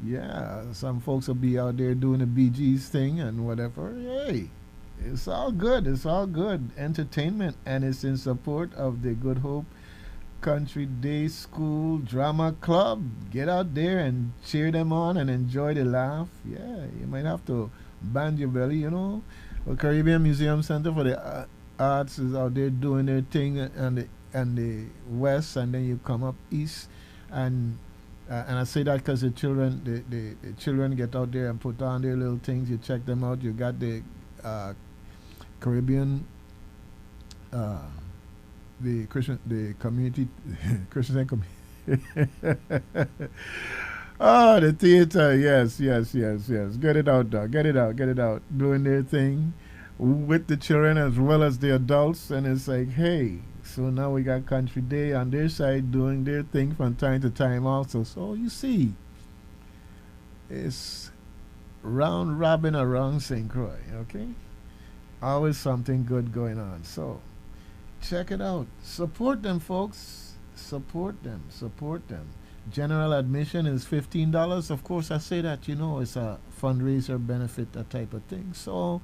Yeah, some folks will be out there doing the Bee Gees thing and whatever. Hey, it's all good. It's all good. Entertainment, and it's in support of the Good Hope Country Day School Drama Club. Get out there and cheer them on and enjoy the laugh. Yeah, you might have to band your belly, you know. Well, Caribbean Museum Center for the Arts is out there doing their thing and the west, and then you come up east, and I say that because the children get out there and put on their little things. You check them out. You got the uh, Caribbean. The Christian, the community, Christian community. Oh, the theater, yes, yes, yes, yes. Get it out, dog. Get it out, get it out. Doing their thing with the children as well as the adults, and it's like, hey, so now we got Country Day on their side doing their thing from time to time also. So you see, it's round robin around St. Croix, okay? Always something good going on. So check it out. Support them, folks. Support them. Support them. General admission is $15. Of course, I say that, you know, it's a fundraiser benefit, that type of thing. So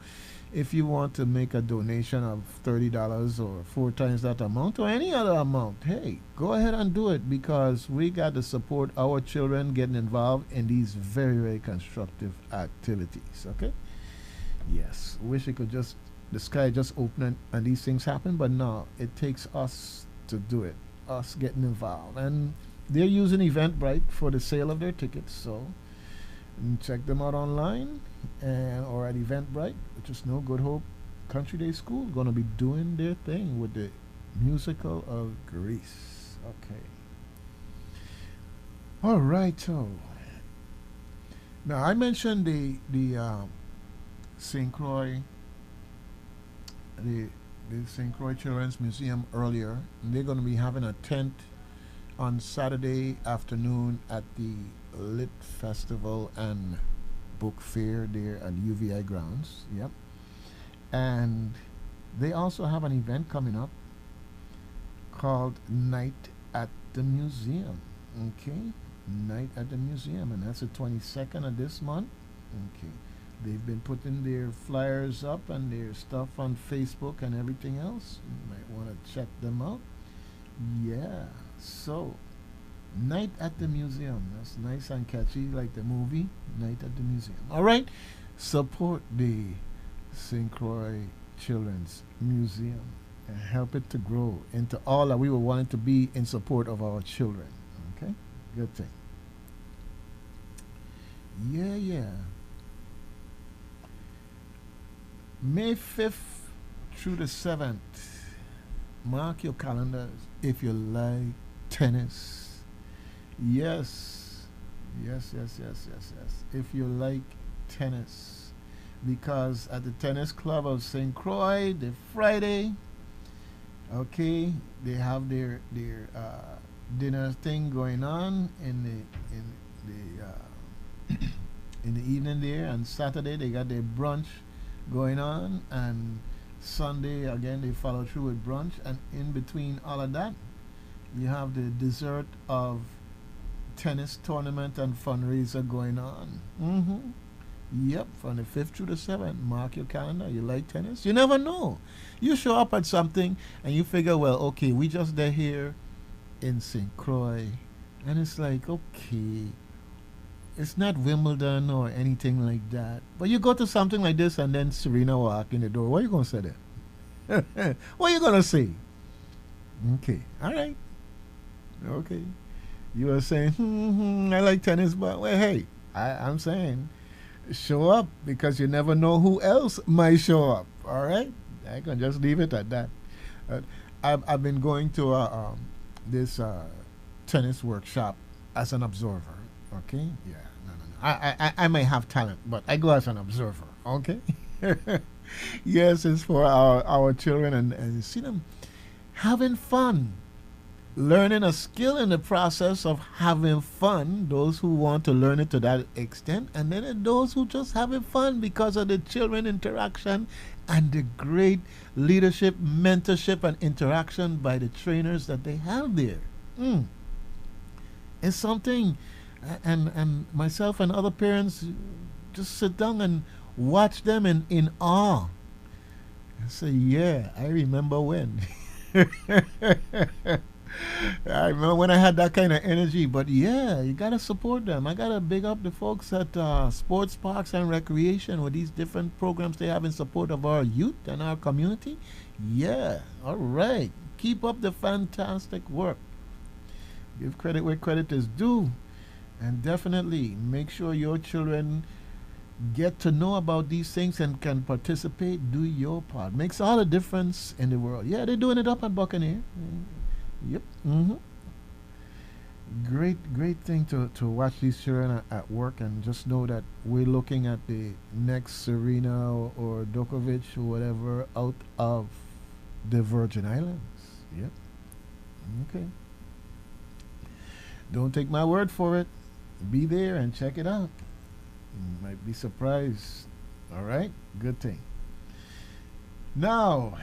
if you want to make a donation of $30 or four times that amount or any other amount, hey, go ahead and do it, because we got to support our children getting involved in these very, very constructive activities. Okay? Yes. Wish it could just the sky just open and these things happen, but no, it takes us to do it, us getting involved. And they're using Eventbrite for the sale of their tickets, so check them out online and or at Eventbrite, which is no Good Hope Country Day School, going to be doing their thing with the musical of Greece. Okay. All right, so now I mentioned the St. Croix the St. Croix Children's Museum earlier. And they're going to be having a tent on Saturday afternoon at the Lit Festival and Book Fair there at UVI grounds. Yep. And they also have an event coming up called Night at the Museum. Okay? Night at the Museum. And that's the 22nd of this month. Okay. They've been putting their flyers up and their stuff on Facebook and everything else. You might want to check them out. Yeah. So, Night at the Museum. That's nice and catchy, like the movie Night at the Museum. All right. Support the St. Croix Children's Museum and help it to grow into all that we were wanting to be in support of our children. Okay? Good thing. Yeah, yeah. May 5th through the 7th. Mark your calendars if you like tennis. Yes. Yes, yes, yes, yes, yes. If you like tennis. Because at the Tennis Club of St. Croix, the Friday, okay, they have their dinner thing going on the in the evening there, and Saturday they got their brunch going on, and Sunday again they follow through with brunch, and in between all of that you have the dessert of tennis tournament and fundraiser going on. Yep, from the 5th through the 7th. Mark your calendar. You like tennis? You never know. You show up at something and you figure, well, okay, we just there here in St. Croix, and it's like, okay, it's not Wimbledon or anything like that. But you go to something like this and then Serena walk in the door. What are you going to say then? What are you going to say? Okay. All right. Okay. You are saying, I like tennis, but well, hey, I'm saying show up, because you never know who else might show up. All right? I can just leave it at that. I've been going to this tennis workshop as an observer. Okay? Yeah. No. I may have talent, but I go as an observer. Okay? Yes, it's for our children, and see them having fun, learning a skill in the process of having fun, those who want to learn it to that extent, and then those who just having fun because of the children interaction and the great leadership, mentorship, and interaction by the trainers that they have there. Mm. It's something, and myself and other parents just sit down and watch them in awe. I say, yeah, I remember when. I remember when I had that kind of energy, but yeah, you gotta support them. I gotta big up the folks at sports parks and recreation with these different programs they have in support of our youth and our community. Yeah, all right. Keep up the fantastic work. Give credit where credit is due, and definitely make sure your children get to know about these things and can participate. Do your part. Makes all the difference in the world. Yeah, they're doing it up at Buccaneer. Yep. Great thing to watch these children at work, and just know that we're looking at the next Serena or Djokovic or whatever out of the Virgin Islands. Yep. Okay. Don't take my word for it. Be there and check it out. You might be surprised. All right. Good thing. Now,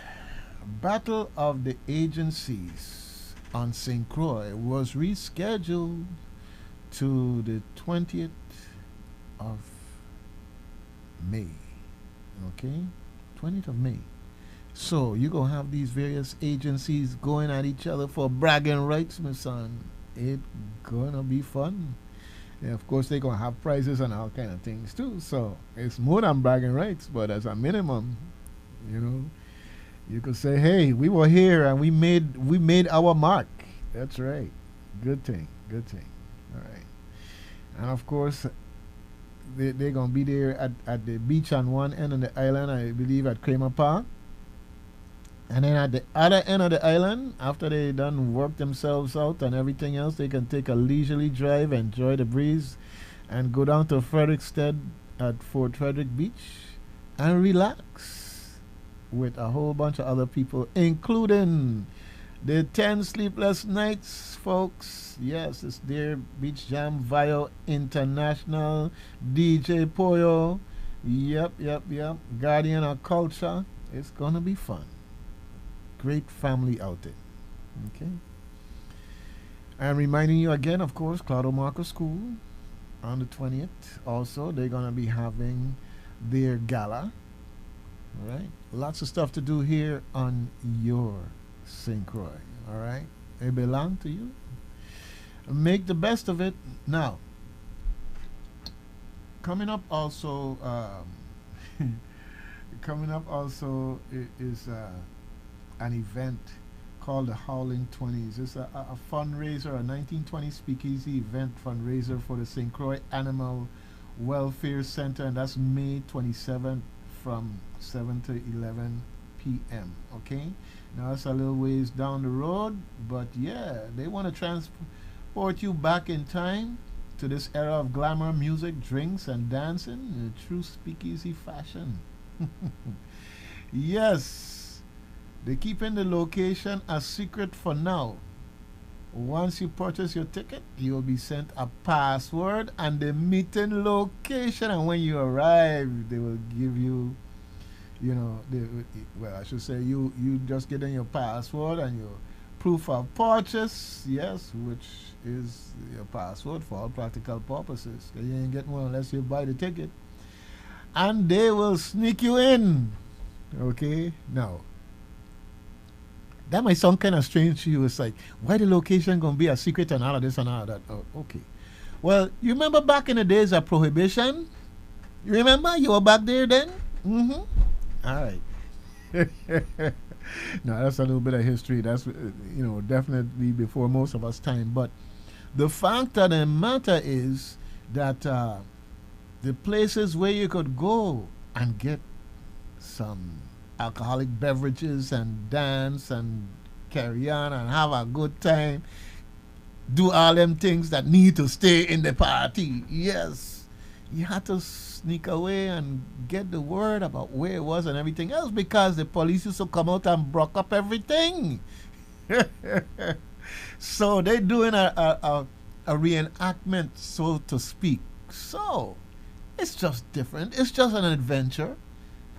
Battle of the Agencies on St. Croix was rescheduled to the 20th of May. Okay? 20th of May. So you're going to have these various agencies going at each other for bragging rights, my son. It's going to be fun. And of course, they're going to have prizes and all kind of things too. So it's more than bragging rights, but as a minimum, you know, you could say, "Hey, we were here and we made our mark." That's right. Good thing. Good thing. All right. And of course, they're gonna be there at the beach on one end of the island, I believe, at Kramer Park. And then at the other end of the island, after they done work themselves out and everything else, they can take a leisurely drive, enjoy the breeze, and go down to Frederickstead at Fort Frederick Beach and relax with a whole bunch of other people, including the 10 Sleepless Nights, folks. Yes, it's their Beach Jam via International, DJ Poyo. Yep. Guardian of Culture. It's going to be fun. Great family outing. Okay. And reminding you again, of course, Claudio Marco School on the 20th. Also, they're going to be having their gala. All right. Lots of stuff to do here on your St. Croix. All right. They belong to you. Make the best of it. Now, coming up also, is an event called the Howling 20s. It's a fundraiser, a 1920 speakeasy event fundraiser for the St. Croix Animal Welfare Center, and that's May 27th from 7 to 11 p.m. Okay? Now, it's a little ways down the road, but yeah, they want to transport you back in time to this era of glamour, music, drinks, and dancing in a true speakeasy fashion. Yes, they're keeping the location a secret for now. Once you purchase your ticket, you will be sent a password and the meeting location. And when you arrive, they will give you, I should say, you just get in your password and your proof of purchase, yes, which is your password for all practical purposes. You ain't getting one unless you buy the ticket. And they will sneak you in. Okay? Now, that might sound kind of strange to you. It's like, why the location going to be a secret and all of this and all of that? Oh, okay. Well, you remember back in the days of Prohibition? You remember? You were back there then? Mm-hmm. All right. No, that's a little bit of history. That's, definitely before most of us time. But the fact of the matter is that the places where you could go and get some alcoholic beverages and dance and carry on and have a good time, do all them things that need to stay in the party. Yes, You had to sneak away and get the word about where it was and everything else because the police used to come out and broke up everything. So they're doing a reenactment, so to speak. So it's just different. It's just an adventure.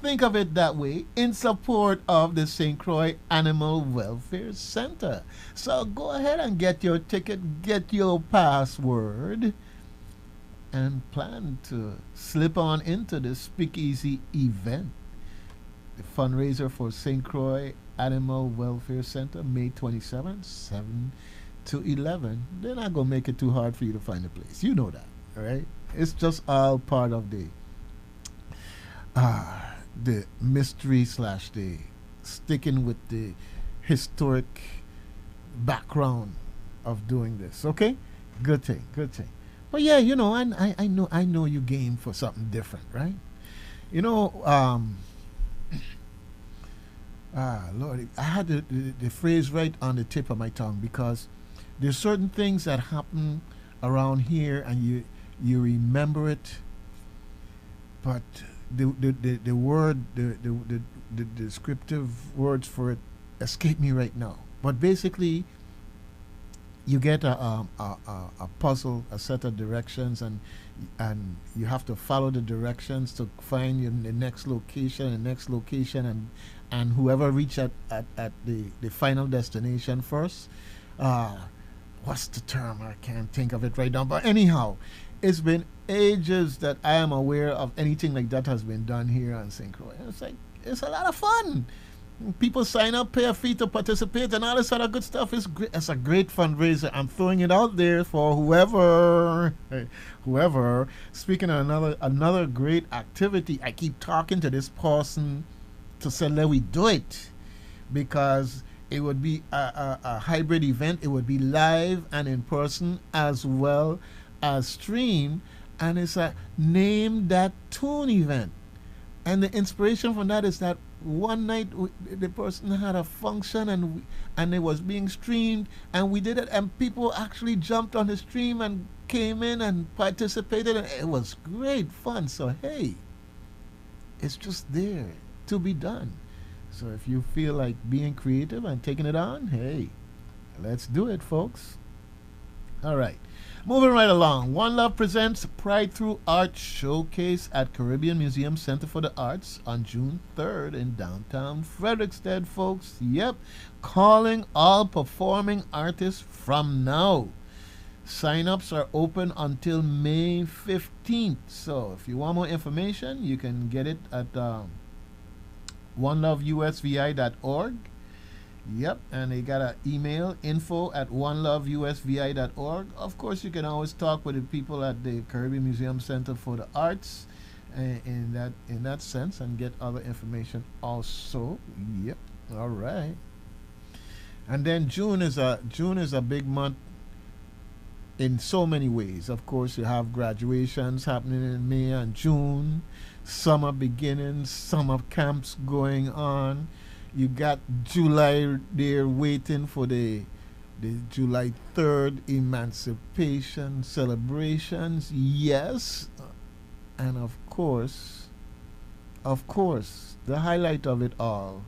Think of it that way in support of the St. Croix Animal Welfare Center. So go ahead and get your ticket, get your password, and plan to slip on into the Speakeasy event. The fundraiser for St. Croix Animal Welfare Center, May 27th, 7 to 11. They're not going to make it too hard for you to find a place. You know that, all right? It's just all part of the mystery slash the sticking with the historic background of doing this. Okay, good thing, good thing. But yeah, you know, I know you game for something different, right? You know, Lord, I had the phrase right on the tip of my tongue because there's certain things that happen around here and you remember it, but the word the descriptive words for it escape me right now. But basically, you get a puzzle, a set of directions, and you have to follow the directions to find the next location, and whoever reach at the final destination first. What's the term? I can't think of it right now. But anyhow, it's been ages that I am aware of anything like that has been done here on St. Croix. It's like it's a lot of fun. People sign up, pay a fee to participate, and all this other good stuff. Is great. It's a great fundraiser. I'm throwing it out there for whoever. Speaking of another great activity, I keep talking to this person to say let we do it because it would be a hybrid event. It would be live and in person as well as stream, and it's a name that tune event. And the inspiration from that is that one night the person had a function and it was being streamed and we did it and people actually jumped on the stream and came in and participated and it was great fun. So hey, it's just there to be done. So if you feel like being creative and taking it on, hey, let's do it, folks. All right. Moving right along, One Love presents Pride Through Art Showcase at Caribbean Museum Center for the Arts on June 3rd in downtown Frederickstead, folks. Yep, calling all performing artists from now. Sign-ups are open until May 15th. So if you want more information, you can get it at oneloveusvi.org. Yep, and they got an email info at oneloveusvi.org. Of course, you can always talk with the people at the Caribbean Museum Center for the Arts in that sense and get other information also. Yep, all right. And then June is a big month in so many ways. Of course, you have graduations happening in May and June, summer beginnings, summer camps going on. You got July there waiting for the July 3rd emancipation celebrations. Yes. And of course, the highlight of it all,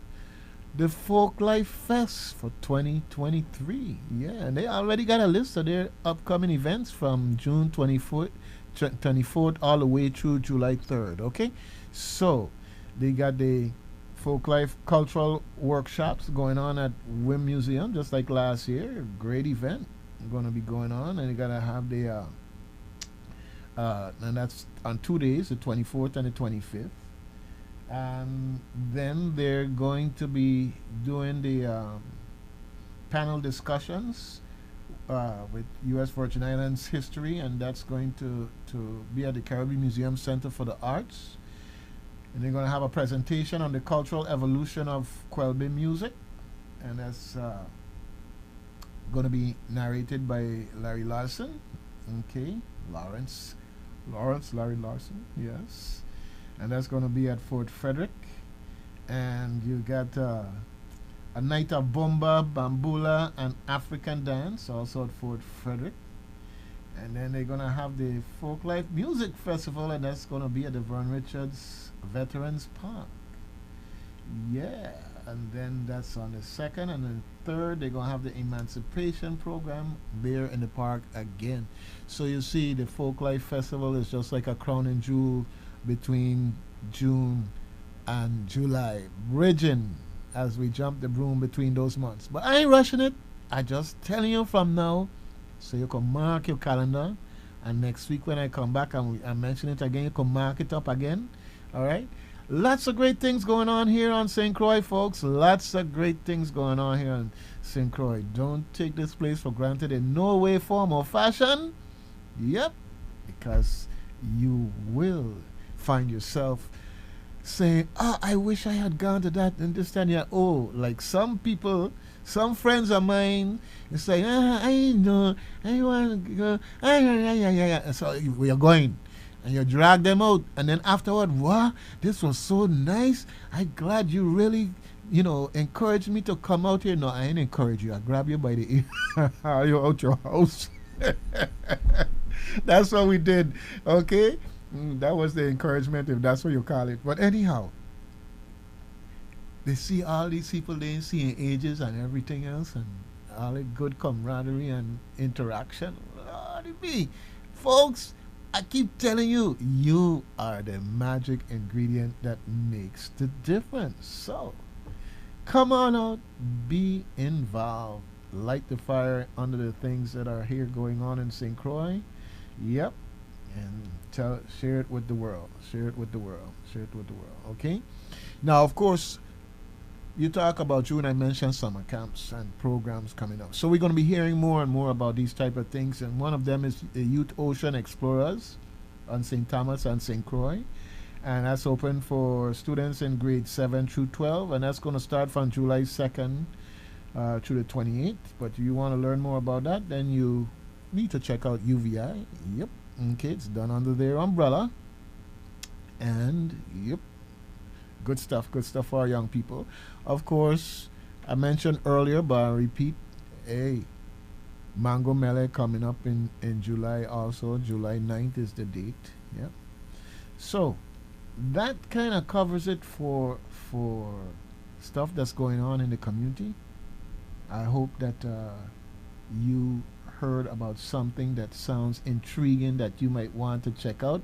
the Folk Life Fest for 2023. Yeah, and they already got a list of their upcoming events from June 24th all the way through July 3rd. Okay, so they got the Folk Life Cultural Workshops going on at Wim Museum, just like last year. Great event going to be going on, and they got to have the and that's on 2 days, the 24th and the 25th. And then they're going to be doing the panel discussions with U.S. Virgin Islands history, and that's going to be at the Caribbean Museum Center for the Arts. And they're going to have a presentation on the cultural evolution of Quelbe music, and that's going to be narrated by Larry Larson. Okay, Larry Larson, yes. And that's going to be at Fort Frederick. And you got a night of bomba, bambula, and African dance, also at Fort Frederick. And then they're gonna have the Folk Life Music Festival, and that's gonna be at the Vern Richards Veterans Park. Yeah, and then that's on the second, and then third they're gonna have the Emancipation Program there in the park again. So you see, the Folk Life Festival is just like a crown and jewel between June and July, bridging as we jump the broom between those months. But I ain't rushing it. I just telling you from now, so you can mark your calendar. And next week when I come back and I mention it again, you can mark it up again. All right. Lots of great things going on here on St. Croix, folks. Lots of great things going on here on St. Croix. Don't take this place for granted in no way, form, or fashion. Yep, because you will find yourself saying, "Ah, I wish I had gone to that and this and yeah." Oh, like some people, some friends of mine, they say, "Ah, I know, I want to go." Ah, yeah, yeah, yeah, yeah. And so we are going, and you drag them out, and then afterward, wow, this was so nice. I'm glad you really, encouraged me to come out here. No, I ain't encourage you. I grab you by the ear, you out your house. That's what we did. Okay. That was the encouragement, if that's what you call it. But anyhow, they see all these people they ain't seen in ages and everything else, and all the good camaraderie and interaction. Lordy me. Folks, I keep telling you, you are the magic ingredient that makes the difference. So, come on out, be involved, light the fire under the things that are here going on in St. Croix. Yep, and share it with the world. Share it with the world. Share it with the world. Okay. Now, of course, you talk about June. I mentioned summer camps and programs coming up. So we're going to be hearing more and more about these type of things. And one of them is the Youth Ocean Explorers on St. Thomas and St. Croix, and that's open for students in grade 7 through 12, and that's going to start from July 2nd through the 28th. But you want to learn more about that, then you need to check out UVI. Yep. Okay, it's done under their umbrella. And, yep, good stuff for our young people. Of course, I mentioned earlier, but I repeat, hey, Mango Mele coming up in July also. July 9th is the date. Yep. So, that kind of covers it for stuff that's going on in the community. I hope that you heard about something that sounds intriguing that you might want to check out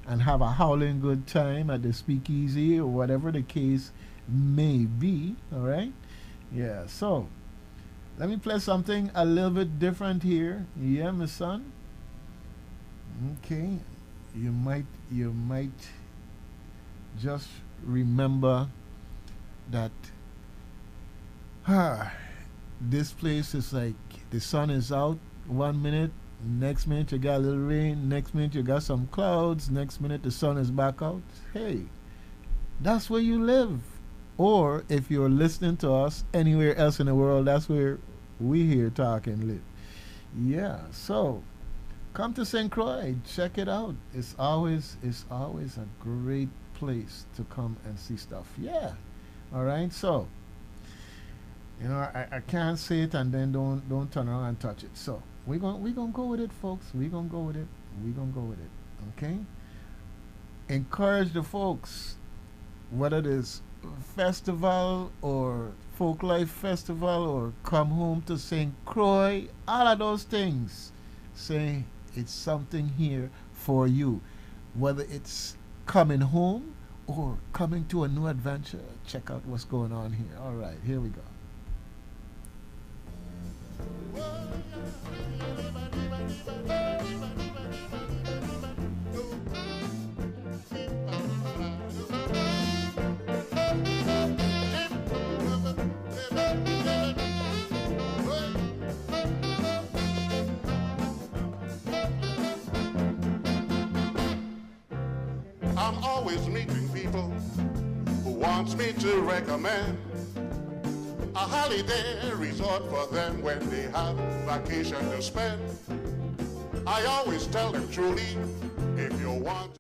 and have a howling good time at the speakeasy or whatever the case may be. All right. Yeah. So let me play something a little bit different here. Yeah, my son. Okay. You might just remember that this place is like the sun is out 1 minute, next minute you got a little rain, next minute you got some clouds, next minute the sun is back out. Hey, that's where you live. Or if you're listening to us anywhere else in the world, that's where we here talk and live. Yeah, so come to St. Croix, check it out. It's always a great place to come and see stuff. Yeah. All right. So I can't say it and then don't turn around and touch it. So we gonna go with it, folks. We gonna go with it. We gonna go with it. Okay. Encourage the folks, whether it is festival or folk life festival or come home to St. Croix, all of those things. Say it's something here for you, whether it's coming home or coming to a new adventure. Check out what's going on here. All right, here we go. I'm always meeting people who wants me to recommend a holiday resort for them when they have vacation to spend. I always tell them truly, if you want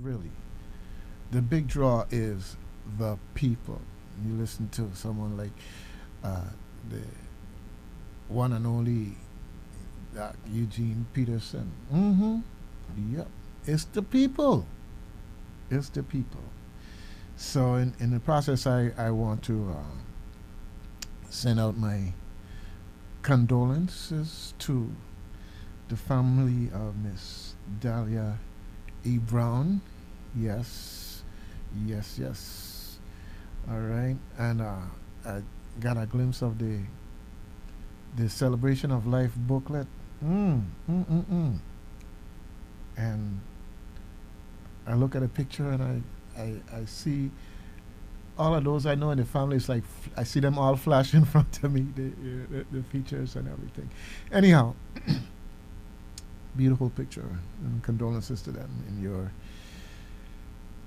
Really. The big draw is the people. You listen to someone like the one and only Eugene Peterson. Mm-hmm. Yep. It's the people. It's the people. So in the process, I want to send out my condolences to the family of Miss Dahlia E. Brown. Yes, yes, yes. All right, and I got a glimpse of the celebration of life booklet. And I look at a picture and I see all of those I know in the family. It's like I see them all flash in front of me, the features and everything. Anyhow, beautiful picture, and condolences to them in your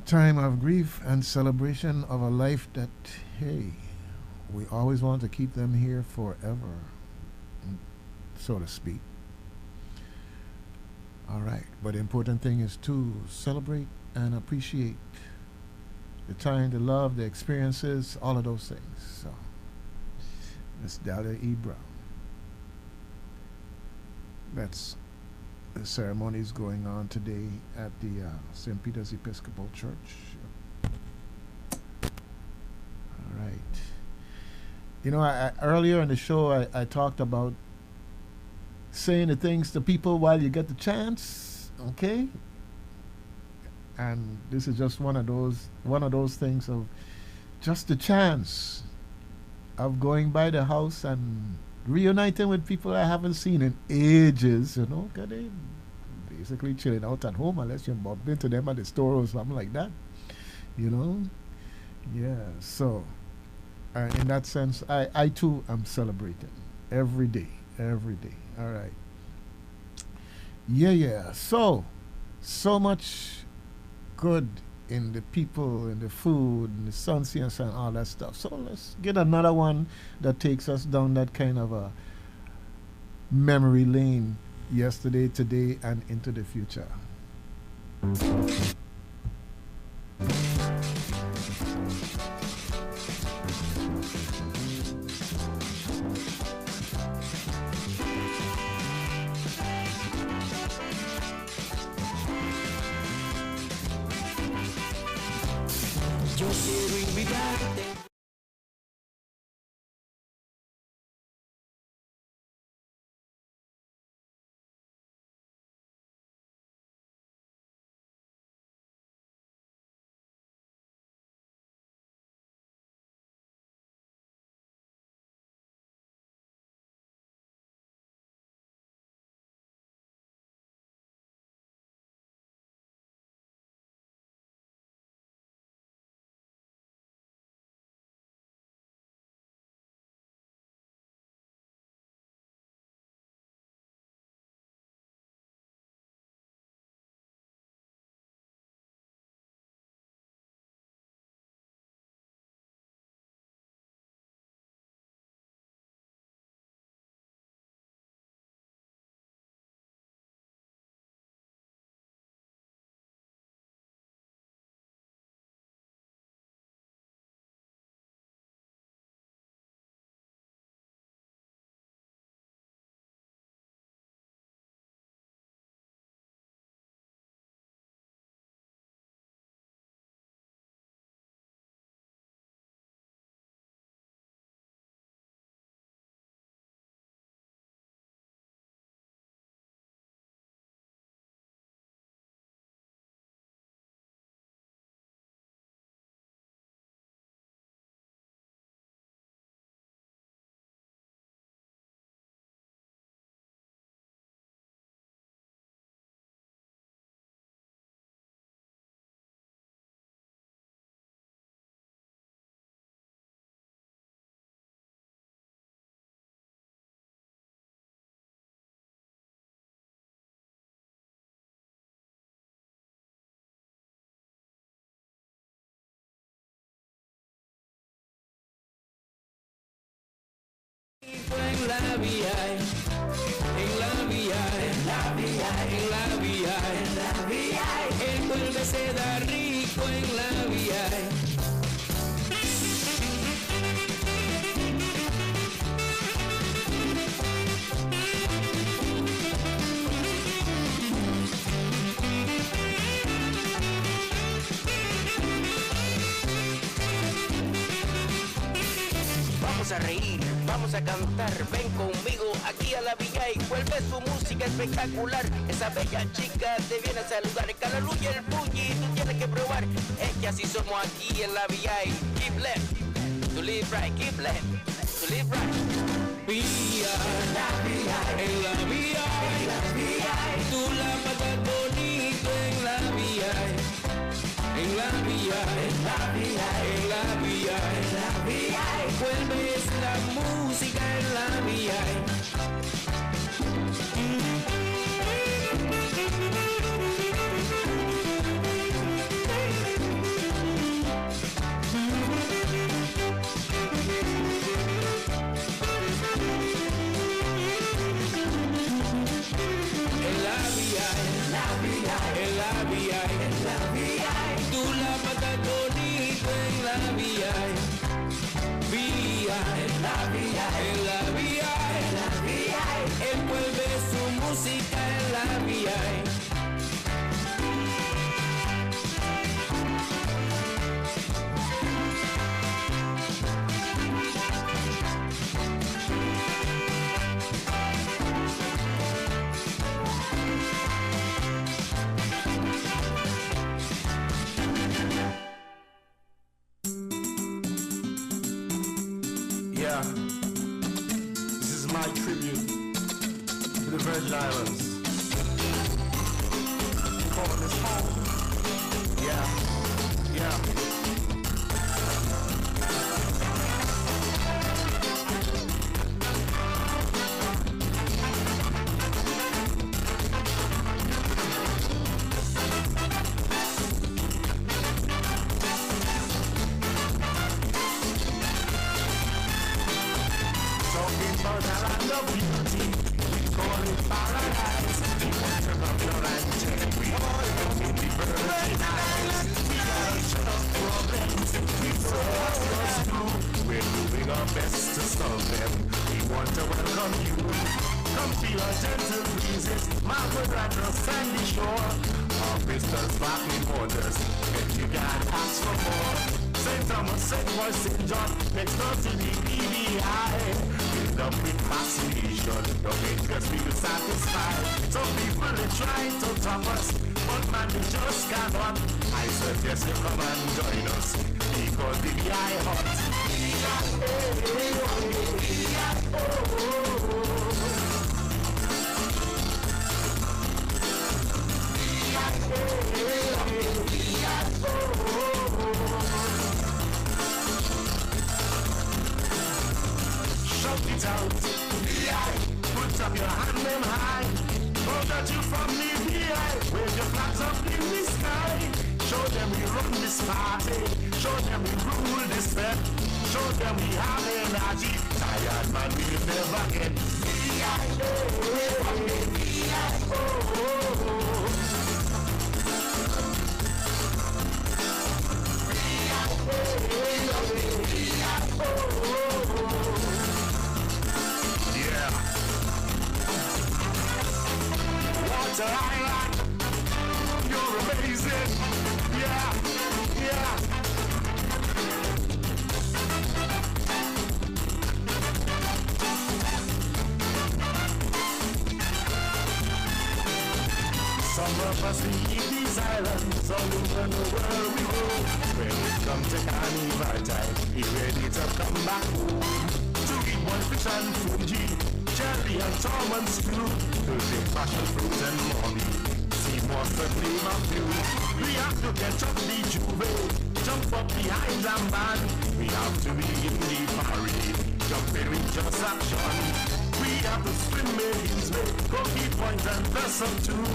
time of grief and celebration of a life that, hey, we always want to keep them here forever, so to speak. All right, but the important thing is to celebrate and appreciate the time, the love, the experiences, all of those things. So, Miss Dahlia E. Brown. That's the ceremonies going on today at the St. Peter's Episcopal Church. All right. You know, earlier in the show, I talked about saying the things to people while you get the chance, okay? And this is just one of those things of just the chance of going by the house and reuniting with people I haven't seen in ages, you know, because they basically chilling out at home unless you bump into them at the store or something like that, you know? Yeah, so in that sense, I too am celebrating every day, every day. All right. Yeah, yeah. So much good in the people, in the food, in the sunscience and all that stuff. So let's get another one that takes us down that kind of a memory lane, yesterday, today, and into the future. Yo quiero invitarte. En la vía, en la vía, en la vía, en la vía, en la vía, envuelve se da rico en la vía. Vamos a reír, vamos a cantar, ven conmigo aquí a la villa y vuelve su música espectacular. Esa bella chica te viene a saludar, el calor y el bully, tú tienes que probar. Es que así somos aquí en la villa. Keep left, to live right, keep left, to live right. Vía, en la vía, tú la matas bonito en la vía, en la vía, en la vía, en la vía, en la vía, vuelves la música en la vía. Tú la matas bonito en la vía, vía, en la vía, en la vía, en la vía, envuelve su música en la vía. Yeah, this is my tribute to the Virgin Islands. We call this home. Yeah, yeah. Talking about a land of beauty, we call it paradise. We want to love your land, we all come in the Virgin Islands. We got a shut of problems, we solve yours too. We're doing our best to solve them. We want to welcome you. Come feel our gentle breezes, Margaret and the sandy shore. Our pistols back in orders, and you can't ask for more. St. Thomas, St. Paul, St. John, next door to the BVI. Filled up with fascination, don't interest me to satisfy. Some people they try to top us, but man they just cannot. I suggest you come and join us, because BVI hot. Shout it out, VI. Put up your hand them high. Know that you from the VI. Wave your flags up in the sky. Show them we run this party. Show them we rule this step. Show them we have energy. Tired man will never get. VI, yeah. Water Island, you're amazing. Yeah, yeah. Some of us leave these islands all over the world we go. When it comes to carnival time, we ready to come back home. To eat one fish and fungi, jelly and tom and stew. To take passion fruit and money, see what's the name of you. We have to catch up the juve, jump up behind the man. We have to be in the parade, jumping with just action. We have to swim millions, make cookie point and vessel too.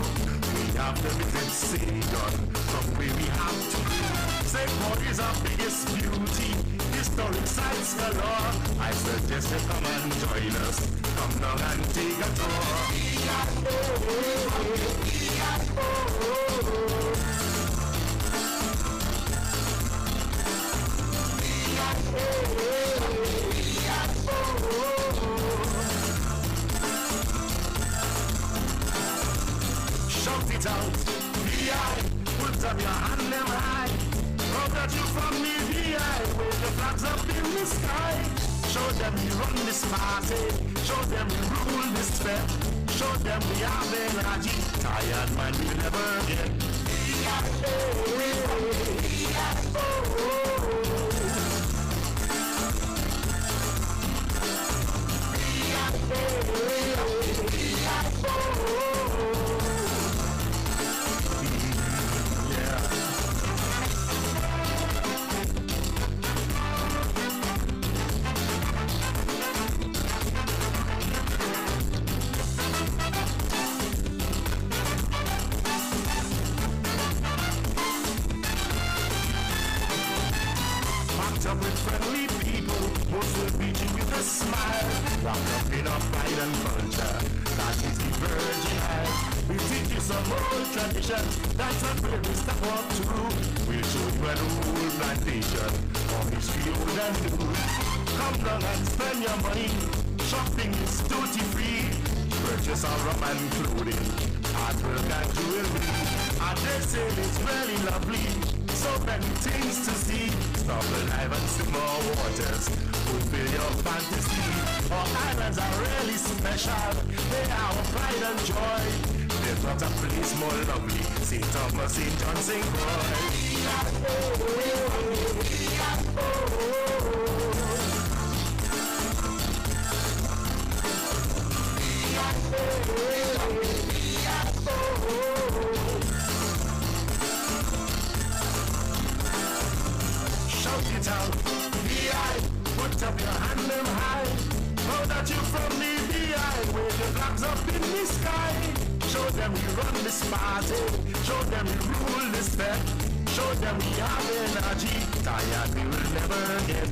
We have to visit Saigon, from where we have to do. Singapore is our biggest beauty, historic sites galore. I suggest you come and join us, come down and take a tour. Put up your hand them high. Hope that you from the VI. Wave your flags up in the sky. Show them we run this party. Show them we rule this fair. Show them we have energy. Tired man we never get. Up with friendly people, most will greet you with a smile. Wrapped up in a pride and culture, that is the Virgin Isle. We teach you some old tradition, that's a where we step up to. We'll show you an old plantation, of history old and new. Come down and spend your money, shopping is duty free. Purchase our rum and clothing, artwork and jewelry. Our dressing is really lovely, so many things to see. Stop alive and swim more waters, fulfill your fantasy. Our islands are really special, they are our pride and joy. There's not a place more lovely, St. Thomas, St. John, St. Croix. Shout it out, VI, put up your hand them high. Know that you from the VI, wave your flags up in the sky. Show them we run this party, show them we rule this fair. Show them we have energy, tired we will never get.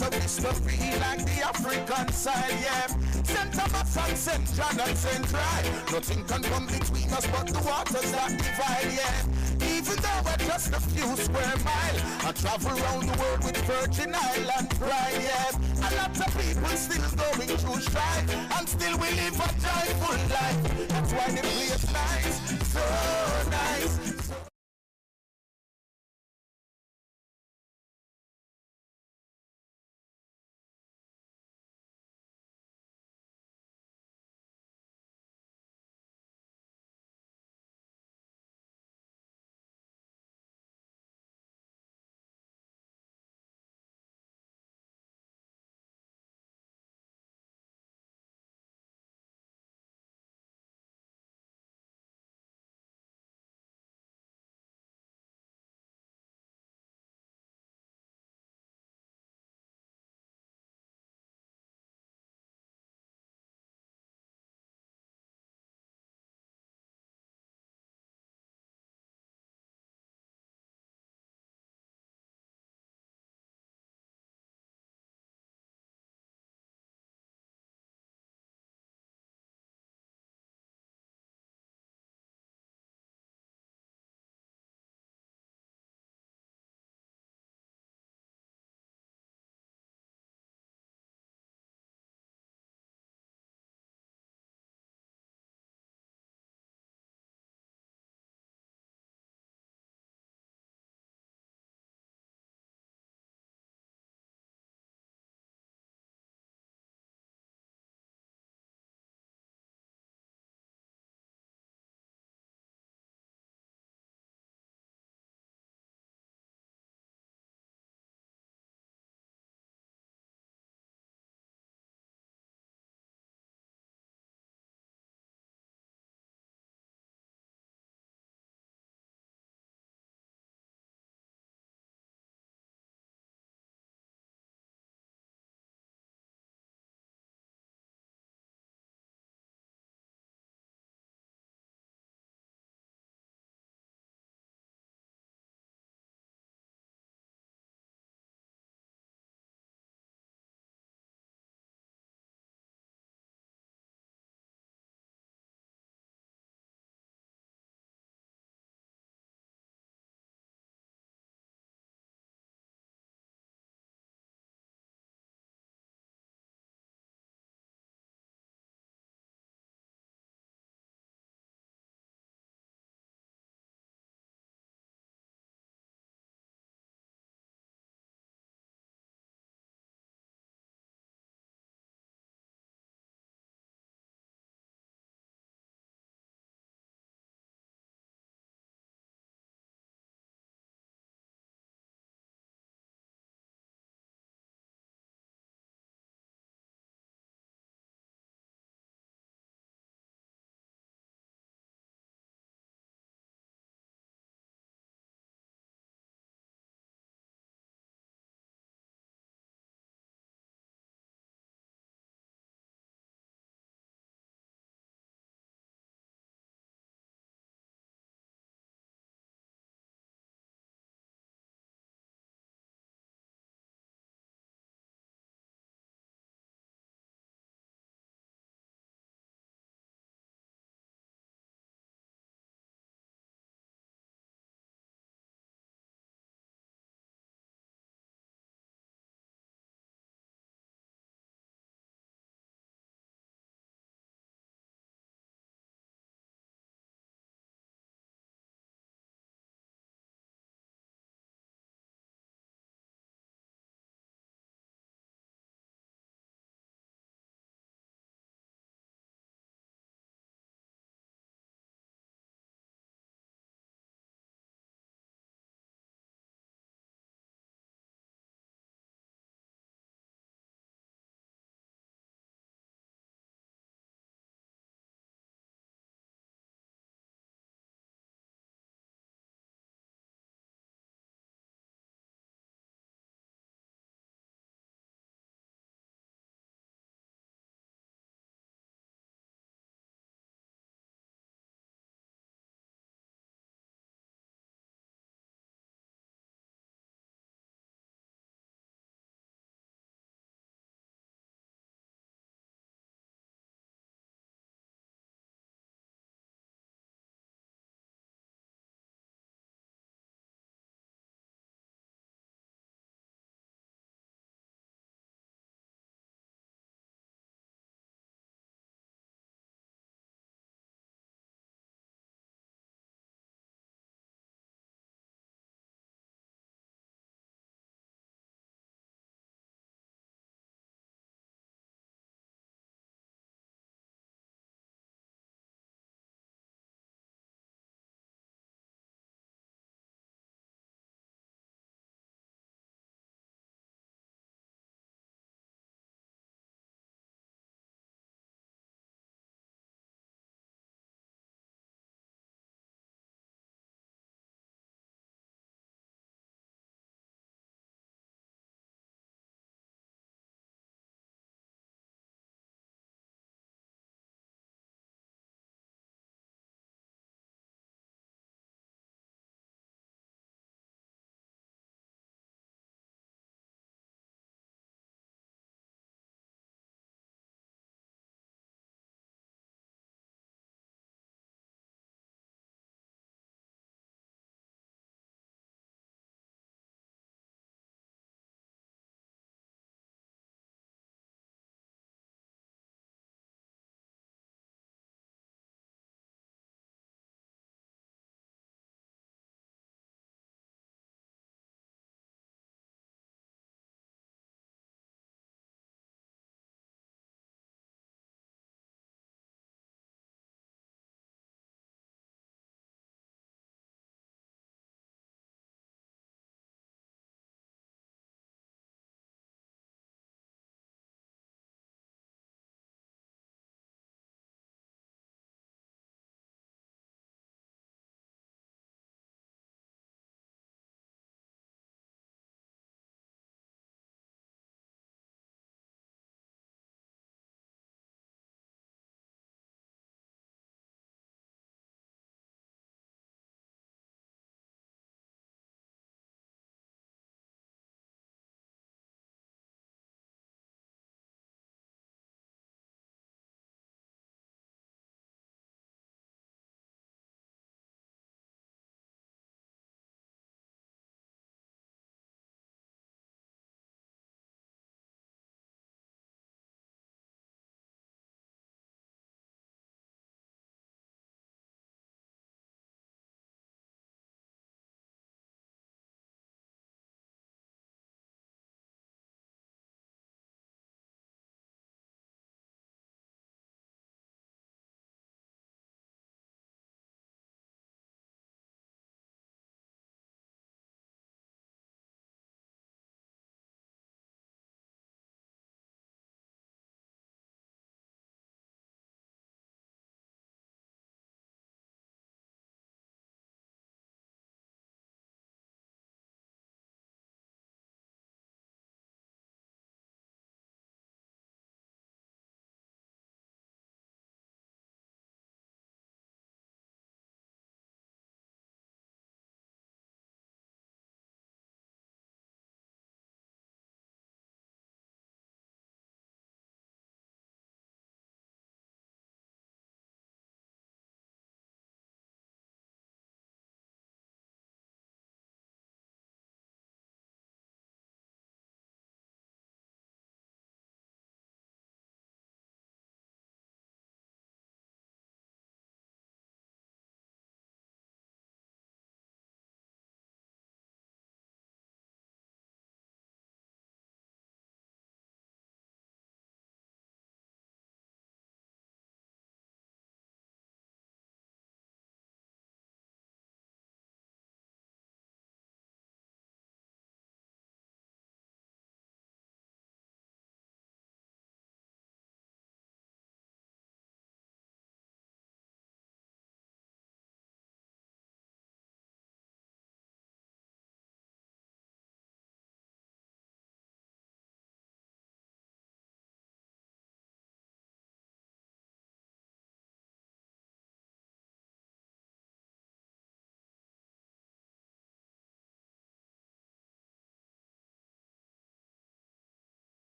Of history like the African side, yeah. St. Thomas and St. John and St. Dry. Nothing can come between us but the waters that divide, yeah. Even though we're just a few square miles, I travel around the world with Virgin Island pride, yeah. A lot of people still going through strife, and still we live a joyful life. That's why the place nice, so nice.